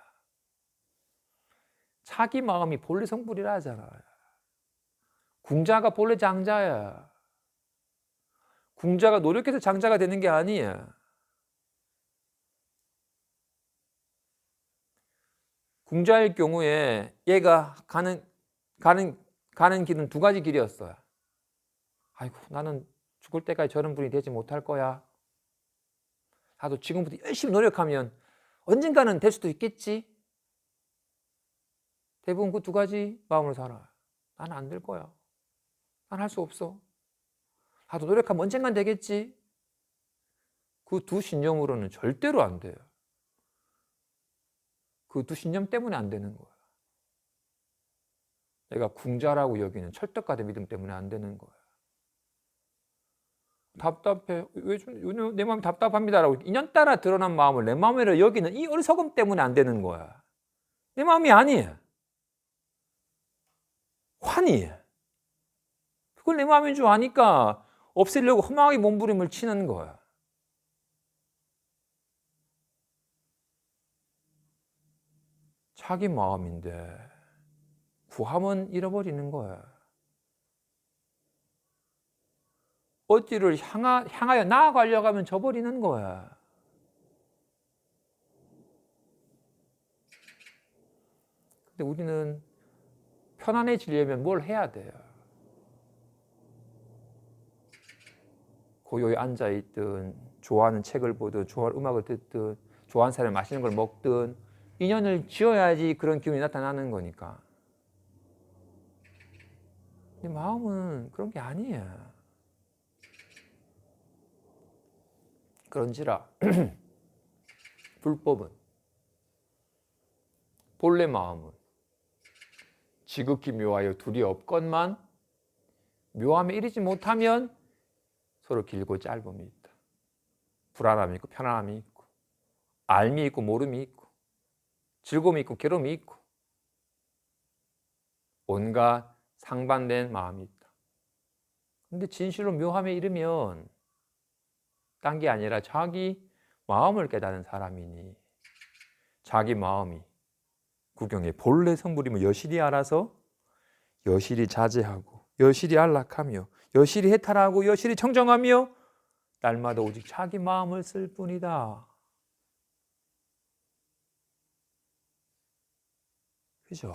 Speaker 1: 자기 마음이 본래 성불이라 하잖아요. 궁자가 본래 장자야. 궁자가 노력해서 장자가 되는 게 아니야. 궁자일 경우에 얘가 가는 길은 두 가지 길이었어요. 아이고, 나는 죽을 때까지 저런 분이 되지 못할 거야. 나도 지금부터 열심히 노력하면 언젠가는 될 수도 있겠지. 대부분 그 두 가지 마음으로 살아. 나는 안 될 거야. 난 할 수 없어. 나도 노력하면 언젠간 되겠지. 그 두 신념으로는 절대로 안 돼요. 그 두 신념 때문에 안 되는 거야. 내가 궁자라고 여기는 철떡같은 믿음 때문에 안 되는 거야. 답답해. 왜 내 마음이 답답합니다라고 인연 따라 드러난 마음을 내 마음으로 여기는 이 어리석음 때문에 안 되는 거야. 내 마음이 아니야. 환이야. 그걸 내 마음인 줄 아니까 없애려고 험하게 몸부림을 치는 거야. 자기 마음인데 구하면 잃어버리는 거야. 어디를 향하여 나아가려고 하면 져버리는 거야. 근데 우리는 편안해지려면 뭘 해야 돼요? 고요히 앉아있든, 좋아하는 책을 보든, 좋아하는 음악을 듣든, 좋아하는 사람이 맛있는 걸 먹든 인연을 지어야지 그런 기운이 나타나는 거니까. 근데 마음은 그런 게 아니야. 그런지라 불법은, 본래 마음은 지극히 묘하여 둘이 없건만 묘함에 이르지 못하면 서로 길고 짧음이 있다. 불안함이 있고 편안함이 있고 알미 있고 모름이 있고 즐거움이 있고 괴로움이 있고 온갖 상반된 마음이 있다. 근데 진실로 묘함에 이르면 딴 게 아니라 자기 마음을 깨닫는 사람이니 자기 마음이 구경의 본래 성불임을 여실히 알아서 여실히 자제하고 여실히 안락하며 여실히 해탈하고 여실히 청정하며 날마다 오직 자기 마음을 쓸 뿐이다. 그죠?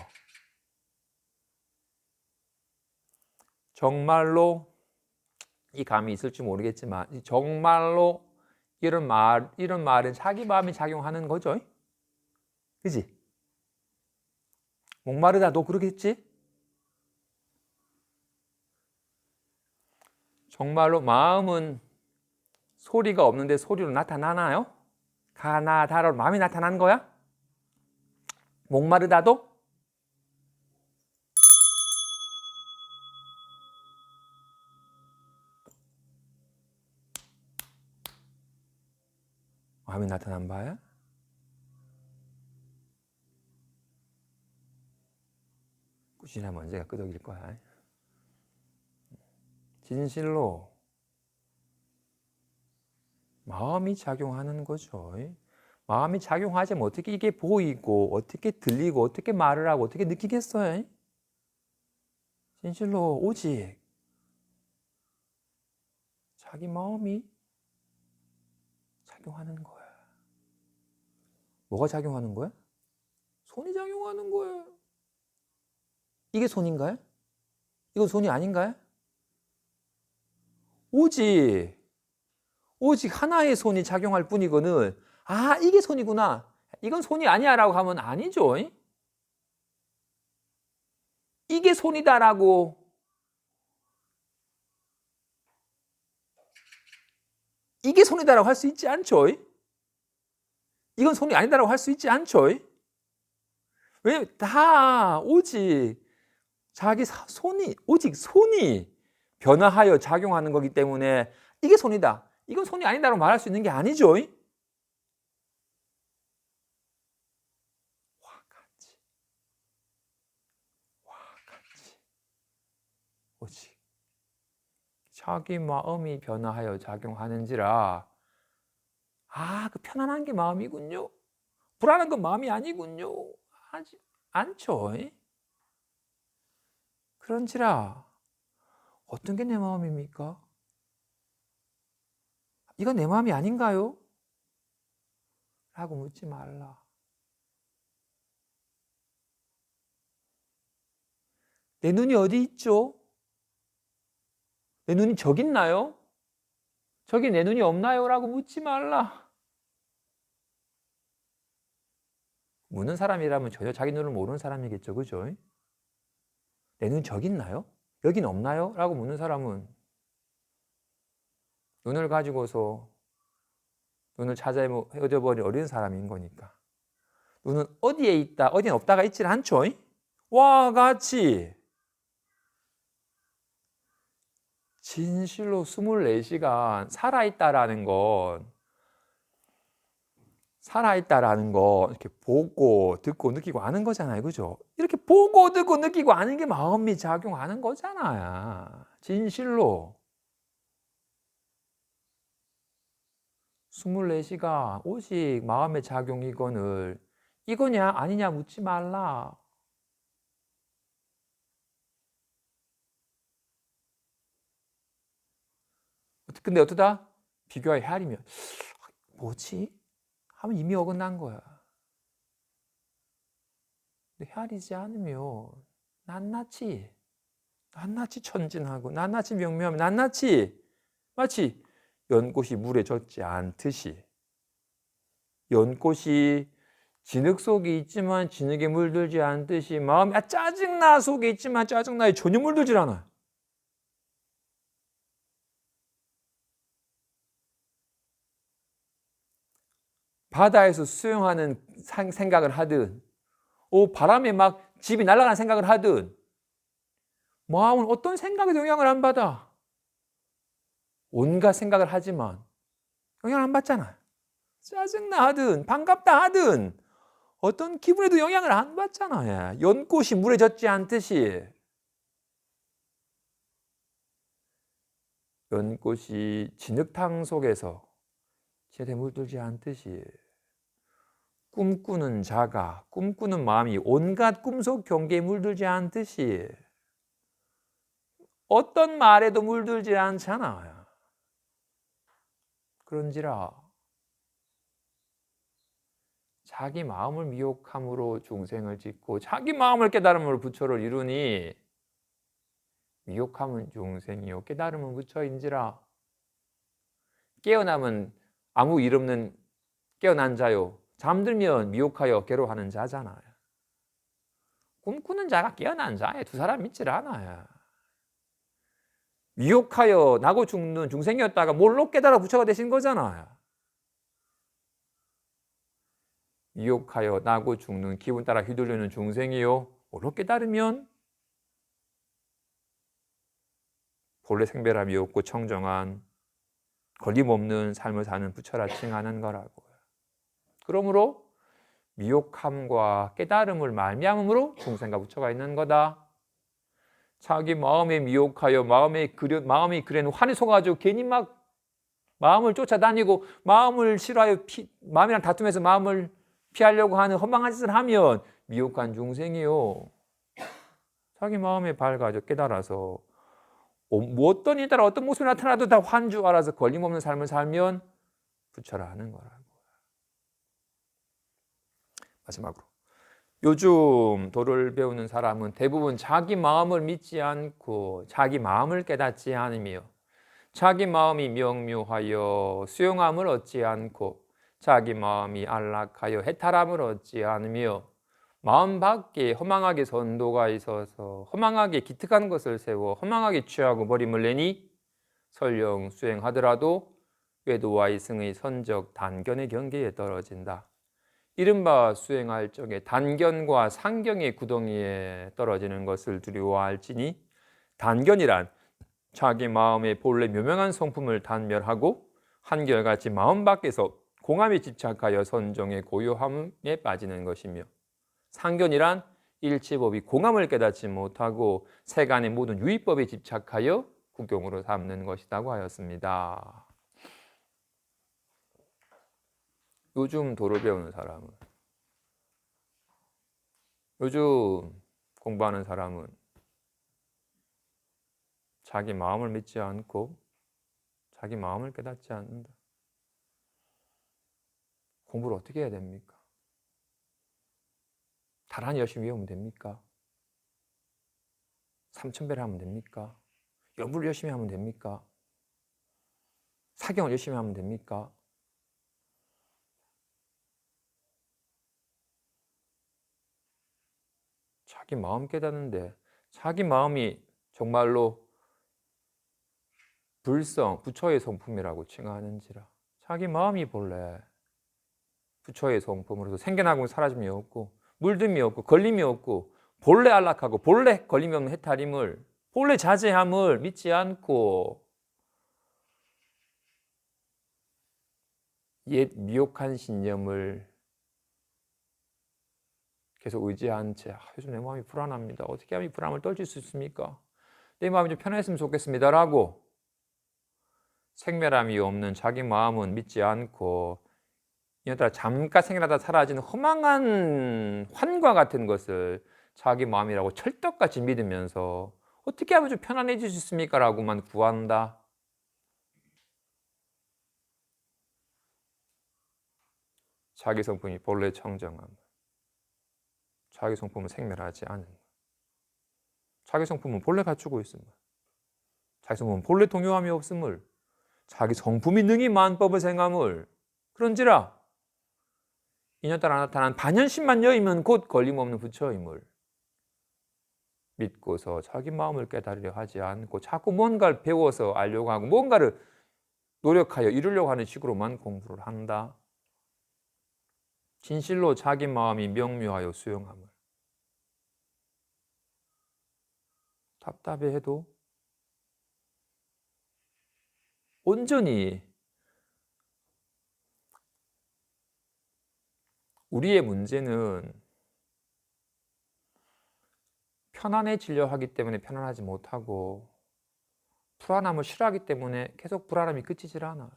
Speaker 1: 정말로 이 감이 있을지 모르겠지만 정말로 이런 말은 자기 마음이 작용하는 거죠. 그지? 목마르다 너 그러겠지? 정말로 마음은 소리가 없는데 소리로 나타나나요? 가나다로 마음이 나타나는 거야? 목마르다도? 마음이 나타난 바야? 꾸준하면 언제가 끄덕일 거야. 진실로 마음이 작용하는 거죠. 마음이 작용하지 않으면 어떻게 이게 보이고 어떻게 들리고 어떻게 말을 하고 어떻게 느끼겠어요? 진실로 오직 자기 마음이 작용하는 거야. 뭐가 작용하는 거야? 손이 작용하는 거야. 이게 손인가요? 이건 손이 아닌가요? 오직 하나의 손이 작용할 뿐이거든. 아, 이게 손이구나. 이건 손이 아니야 라고 하면 아니죠. 이게 손이다라고 이게 손이다라고 할 수 있지 않죠. 이건 손이 아니다라고 할 수 있지 않죠. 왜냐면 다 오직 자기 오직 손이 변화하여 작용하는 거기 때문에 이게 손이다, 이건 손이 아니다라고 말할 수 있는 게 아니죠. 와같이 오직 자기 마음이 변화하여 작용하는지라. 그 편안한 게 마음이군요. 불안한 건 마음이 아니군요. 하지 않죠. 그런지라 어떤 게 내 마음입니까? 이건 내 마음이 아닌가요? 라고 묻지 말라. 내 눈이 어디 있죠? 내 눈이 저기 있나요? 저기 내 눈이 없나요? 라고 묻지 말라. 묻는 사람이라면 전혀 자기 눈을 모르는 사람이겠죠. 그죠? 내 눈이 저기 있나요? 여긴 없나요? 라고 묻는 사람은 눈을 가지고서 눈을 찾아 헤어져버린 어린 사람인 거니까. 눈은 어디에 있다, 어디에 없다가 있질 않죠. 와 같이 진실로 24시간 살아있다라는 건 이렇게 보고 듣고 느끼고 아는 거잖아요. 그죠? 이렇게 보고 듣고 느끼고 아는 게 마음이 작용하는 거잖아요. 진실로 24시간 오직 마음의 작용이거늘 이거냐 아니냐 묻지 말라. 근데 어떠다? 비교하여 헤아리면 뭐지? 하면 이미 어긋난 거야. 근데 헤아리지 않으면 낱낱이 천진하고 낱낱이 명명하면 낱낱이 마치 연꽃이 물에 젖지 않듯이, 연꽃이 진흙 속에 있지만 진흙에 물들지 않듯이 마음이 짜증나 속에 있지만 짜증나에 전혀 물들질 않아요. 바다에서 수영하는 생각을 하든 바람에 막 집이 날아가는 생각을 하든 마음은 어떤 생각에도 영향을 안 받아. 온갖 생각을 하지만 영향을 안 받잖아요. 짜증나 하든 반갑다 하든 어떤 기분에도 영향을 안 받잖아요. 연꽃이 물에 젖지 않듯이 연꽃이 진흙탕 속에서 제대 물들지 않듯이 꿈꾸는 자가, 꿈꾸는 마음이 온갖 꿈속 경계에 물들지 않듯이 어떤 말에도 물들지 않잖아요. 그런지라 자기 마음을 미혹함으로 중생을 짓고 자기 마음을 깨달음으로 부처를 이루니 미혹함은 중생이요 깨달음은 부처인지라. 깨어나면 아무 일 없는 깨어난 자요, 잠들면 미혹하여 괴로워하는 자잖아요. 꿈꾸는 자가 깨어난 자예요. 두 사람 믿질 않아요. 미혹하여 나고 죽는 중생이었다가 몰로 깨달아 부처가 되신 거잖아요. 미혹하여 나고 죽는 기분 따라 휘둘리는 중생이요 몰로 깨달으면 본래 생배람이 없고 청정한 걸림없는 삶을 사는 부처라 칭하는 거라고요. 그러므로 미혹함과 깨달음을 말미암음으로 중생과 부처가 있는 거다. 자기 마음에 미혹하여 마음이 그래는 환히 속아가지고 괜히 막 마음을 쫓아다니고 마음을 싫어하여 마음이랑 다툼해서 마음을 피하려고 하는 허망한 짓을 하면 미혹한 중생이요. 자기 마음에 밝아져 깨달아서 어떤 일 따라 어떤 모습이 나타나도 다 환주 알아서 걸림없는 삶을 살면 부처라 하는 거라고. 마지막으로 요즘 도를 배우는 사람은 대부분 자기 마음을 믿지 않고 자기 마음을 깨닫지 않으며 자기 마음이 명묘하여 수용함을 얻지 않고 자기 마음이 안락하여 해탈함을 얻지 않으며 마음 밖에 허망하게 선도가 있어서 허망하게 기특한 것을 세워 허망하게 취하고 버림을 내니 설령 수행하더라도 외도와 이승의 선적 단견의 경계에 떨어진다. 이른바 수행할 적에 단견과 상견의 구덩이에 떨어지는 것을 두려워할지니 단견이란 자기 마음의 본래 묘명한 성품을 단멸하고 한결같이 마음 밖에서 공함에 집착하여 선정의 고요함에 빠지는 것이며, 상견이란 일체법이 공함을 깨닫지 못하고 세간의 모든 유의법에 집착하여 국경으로 삼는 것이라고 하였습니다. 요즘 도를 배우는 사람은, 요즘 공부하는 사람은 자기 마음을 믿지 않고 자기 마음을 깨닫지 않는다. 공부를 어떻게 해야 됩니까? 다란히 열심히 외우면 됩니까? 3000배를 하면 됩니까? 연구를 열심히 하면 됩니까? 사경을 열심히 하면 됩니까? 자기 마음 깨닫는데, 자기 마음이 정말로 불성, 부처의 성품이라고 칭하는지라, 자기 마음이 본래 부처의 성품으로서 생겨나고 사라짐이 없고 물듦이 없고 걸림이 없고 본래 안락하고 본래 걸림이 없는 해탈임을, 본래 자제함을 믿지 않고 옛 미혹한 신념을 계속 의지한 채, 요즘 내 마음이 불안합니다. 어떻게 하면 이 불안을 떨칠 수 있습니까? 내 마음이 좀 편안했으면 좋겠습니다 라고 생멸함이 없는 자기 마음은 믿지 않고 이에 따라 잠깐 생겨나다 사라지는 허망한 환과 같은 것을 자기 마음이라고 철떡같이 믿으면서 어떻게 하면 좀 편안해질 수 있습니까? 라고만 구한다. 자기 성품이 본래 청정함, 자기 성품은 생멸하지 않은, 자기 성품은 본래 갖추고 있음을, 자기 성품은 본래 동요함이 없음을, 자기 성품이 능히 만법을 생함을, 그런지라 인연 따라 나타난 반현신만여이면 곧 걸림없는 부처임을 믿고서 자기 마음을 깨달으려 하지 않고 자꾸 뭔가를 배워서 알려고 하고 뭔가를 노력하여 이루려고 하는 식으로만 공부를 한다. 진실로 자기 마음이 명료하여 수용함을, 답답해해도 온전히 우리의 문제는 편안해지려 하기 때문에 편안하지 못하고 불안함을 싫어하기 때문에 계속 불안함이 그치질 않아요.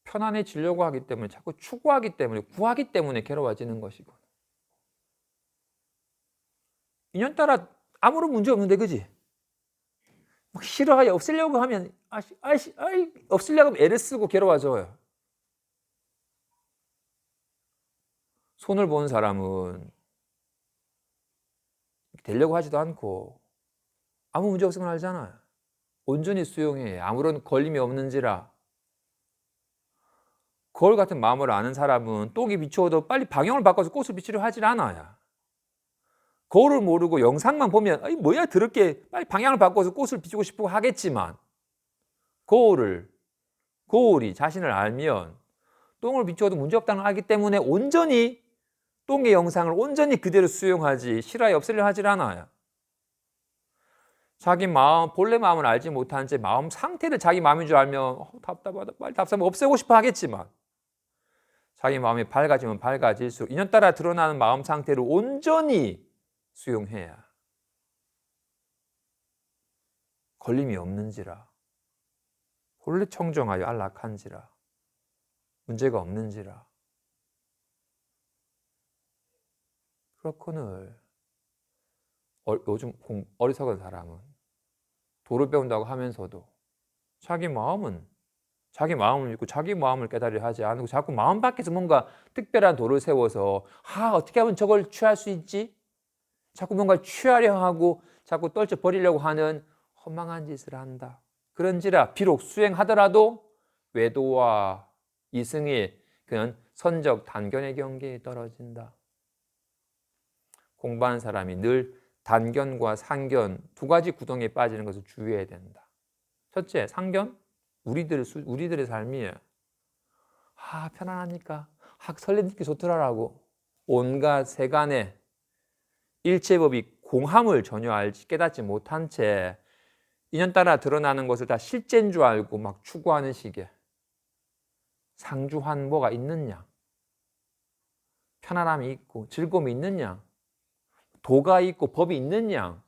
Speaker 1: 편안해지려고 하기 때문에, 자꾸 추구하기 때문에, 구하기 때문에 괴로워지는 것이고, 인연 따라 아무런 문제 없는데, 그지? 막 싫어하여 없애려고 하면 없애려고 하면 애를 쓰고 괴로워져요. 손을 본 사람은 되려고 하지도 않고 아무 문제 없으면 알잖아요. 온전히 수용해. 아무런 걸림이 없는지라. 거울 같은 마음을 아는 사람은 똑이 비추어도 빨리 방향을 바꿔서 꽃을 비추려 하질 않아요. 거울을 모르고 영상만 보면 뭐야 더럽게 빨리 방향을 바꿔서 꽃을 비추고 싶고 하겠지만, 거울이 자신을 알면 똥을 비추어도 문제없다는 걸 알기 때문에 온전히 똥의 영상을 온전히 그대로 수용하지 싫어해 없애려 하질 않아요. 자기 마음, 본래 마음을 알지 못한 채 마음 상태를 자기 마음인 줄 알면 답답하다, 빨리 답답하면 없애고 싶어 하겠지만, 자기 마음이 밝아지면 밝아질수록 인연 따라 드러나는 마음 상태를 온전히 수용해야 걸림이 없는지라, 본래 청정하여 안락한지라, 문제가 없는지라. 그렇거늘 요즘 어리석은 사람은 도를 배운다고 하면서도 자기 마음을 믿고 자기 마음을 깨달으려 하지 않고 자꾸 마음 밖에서 뭔가 특별한 도를 세워서 어떻게 하면 저걸 취할 수 있지? 자꾸 뭔가를 취하려 하고 자꾸 떨쳐버리려고 하는 허망한 짓을 한다. 그런지라 비록 수행하더라도 외도와 이승의 그런 선적 단견의 경계에 떨어진다. 공부하는 사람이 늘 단견과 상견 두 가지 구덩이에 빠지는 것을 주의해야 된다. 첫째, 상견. 우리들의 삶이에요. 편안하니까 설레니까 좋더라라고 온갖 세간의 일체법이 공함을 전혀 깨닫지 못한 채 인연따라 드러나는 것을 다 실제인 줄 알고 막 추구하는 식의 상주한 뭐가 있느냐, 편안함이 있고 즐거움이 있느냐, 도가 있고 법이 있느냐,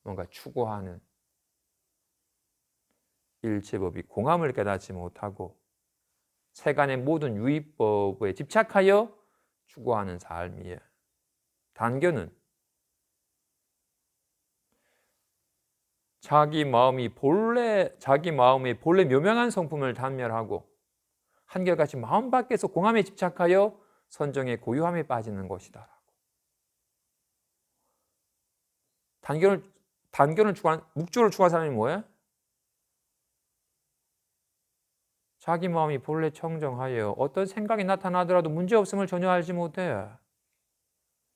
Speaker 1: 뭔가 추구하는 일체법이 공함을 깨닫지 못하고 세간의 모든 유의법에 집착하여 추구하는 삶이에요. 단교는 자기 마음의 본래 묘명한 성품을 단멸하고 한결같이 마음 밖에서 공함에 집착하여 선정의 고유함에 빠지는 것이다. 묵조를 추구한 사람이 뭐예요? 자기 마음이 본래 청정하여 어떤 생각이 나타나더라도 문제없음을 전혀 알지 못해.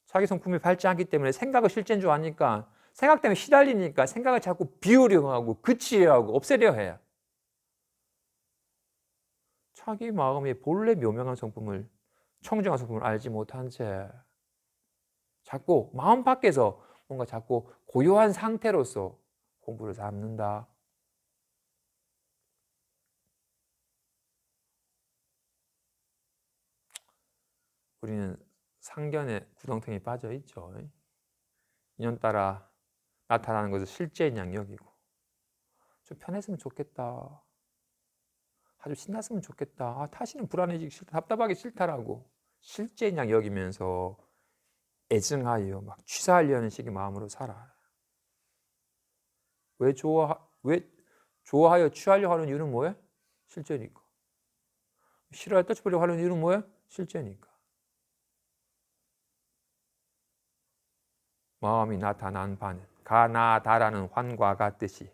Speaker 1: 자기 성품이 밝지 않기 때문에 생각을 실제인 줄 아니까 생각 때문에 시달리니까 생각을 자꾸 비우려 하고 그치려 하고 없애려 해요. 자기 마음의 본래 묘명한 성품을, 청정한 성품을 알지 못한 채 자꾸 마음 밖에서 뭔가 자꾸 고요한 상태로서 공부를 삼는다. 우리는 상견에 구렁텅이 빠져 있죠. 인연따라 나타나는 것을 실제인 양 여기고 좀 편했으면 좋겠다. 아주 신났으면 좋겠다. 다시는 불안해지기 싫다. 답답하기 싫다라고 실제인 양 여기면서 애증하여 막 취사하려는 식의 마음으로 살아. 왜 좋아하여 취하려 하는 이유는 뭐예요? 실제니까. 싫어하여 떨쳐버리려고 하는 이유는 뭐예요? 실제니까. 마음이 나타난 바는 가나다라는 환과 같듯이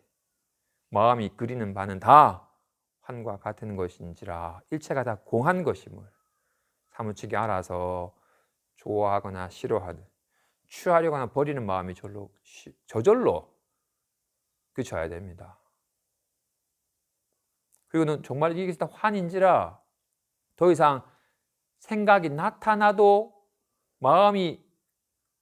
Speaker 1: 마음이 그리는 바는 다 환과 같은 것인지라 일체가 다 공한 것임을 사무치게 알아서 좋아하거나 싫어하든 취하려거나 버리는 마음이 저절로 그쳐야 됩니다. 그리고는 정말 이게 다 환인지라 더 이상 생각이 나타나도 마음이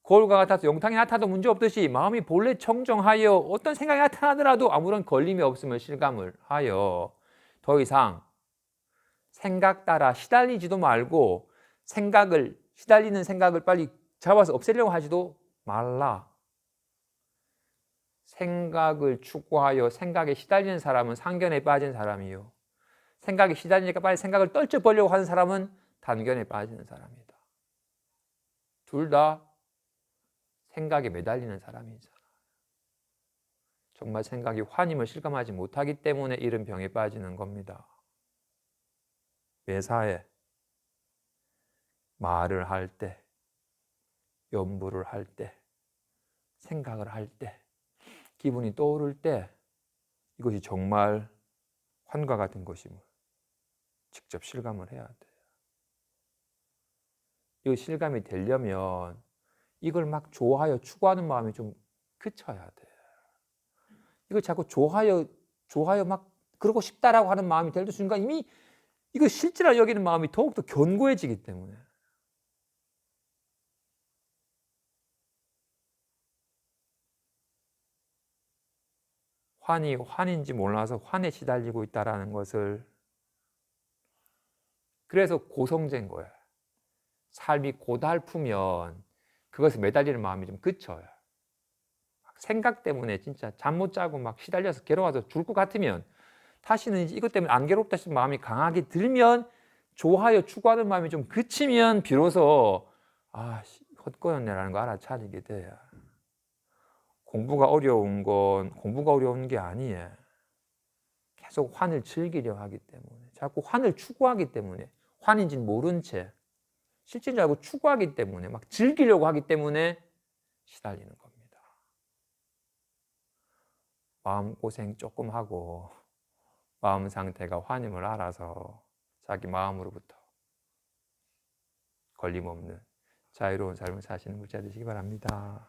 Speaker 1: 거울과 같아서 영탕이 나타나도 문제없듯이 마음이 본래 청정하여 어떤 생각이 나타나더라도 아무런 걸림이 없음을 실감을 하여 더 이상 생각 따라 시달리지도 말고 시달리는 생각을 빨리 잡아서 없애려고 하지도 말라. 생각을 추구하여 생각에 시달리는 사람은 상견에 빠진 사람이요. 생각에 시달리니까 빨리 생각을 떨쳐버리려고 하는 사람은 단견에 빠지는 사람이다. 둘 다 생각에 매달리는 사람이잖아. 정말 생각이 환임을 실감하지 못하기 때문에 이런 병에 빠지는 겁니다. 매사에 말을 할 때, 연부를 할 때, 생각을 할 때, 기분이 떠오를 때 이것이 정말 환과 같은 것임을 직접 실감을 해야 돼요. 이 실감이 되려면 이걸 막 좋아하여 추구하는 마음이 좀 그쳐야 돼요. 이걸 자꾸 좋아하여 막 그러고 싶다라고 하는 마음이 될 순간 이미 이거 실제라 여기는 마음이 더욱더 견고해지기 때문에 환이 환인지 몰라서 환에 시달리고 있다는 것을 그래서 고성제인 거예요. 삶이 고달프면 그것에 매달리는 마음이 좀 그쳐요. 생각 때문에 진짜 잠 못 자고 막 시달려서 괴로워서 죽을 것 같으면 다시는 이것 때문에 안 괴롭다 싶은 마음이 강하게 들면 좋아하여 추구하는 마음이 좀 그치면 비로소 헛거였네라는 거 알아차리게 돼요. 공부가 어려운 건 공부가 어려운 게 아니에요. 계속 환을 즐기려 하기 때문에 자꾸 환을 추구하기 때문에 환인지는 모른 채 실제인 줄 알고 추구하기 때문에 막 즐기려고 하기 때문에 시달리는 겁니다. 마음고생 조금 하고 마음 상태가 환임을 알아서 자기 마음으로부터 걸림없는 자유로운 삶을 사시는 물자 되시기 바랍니다.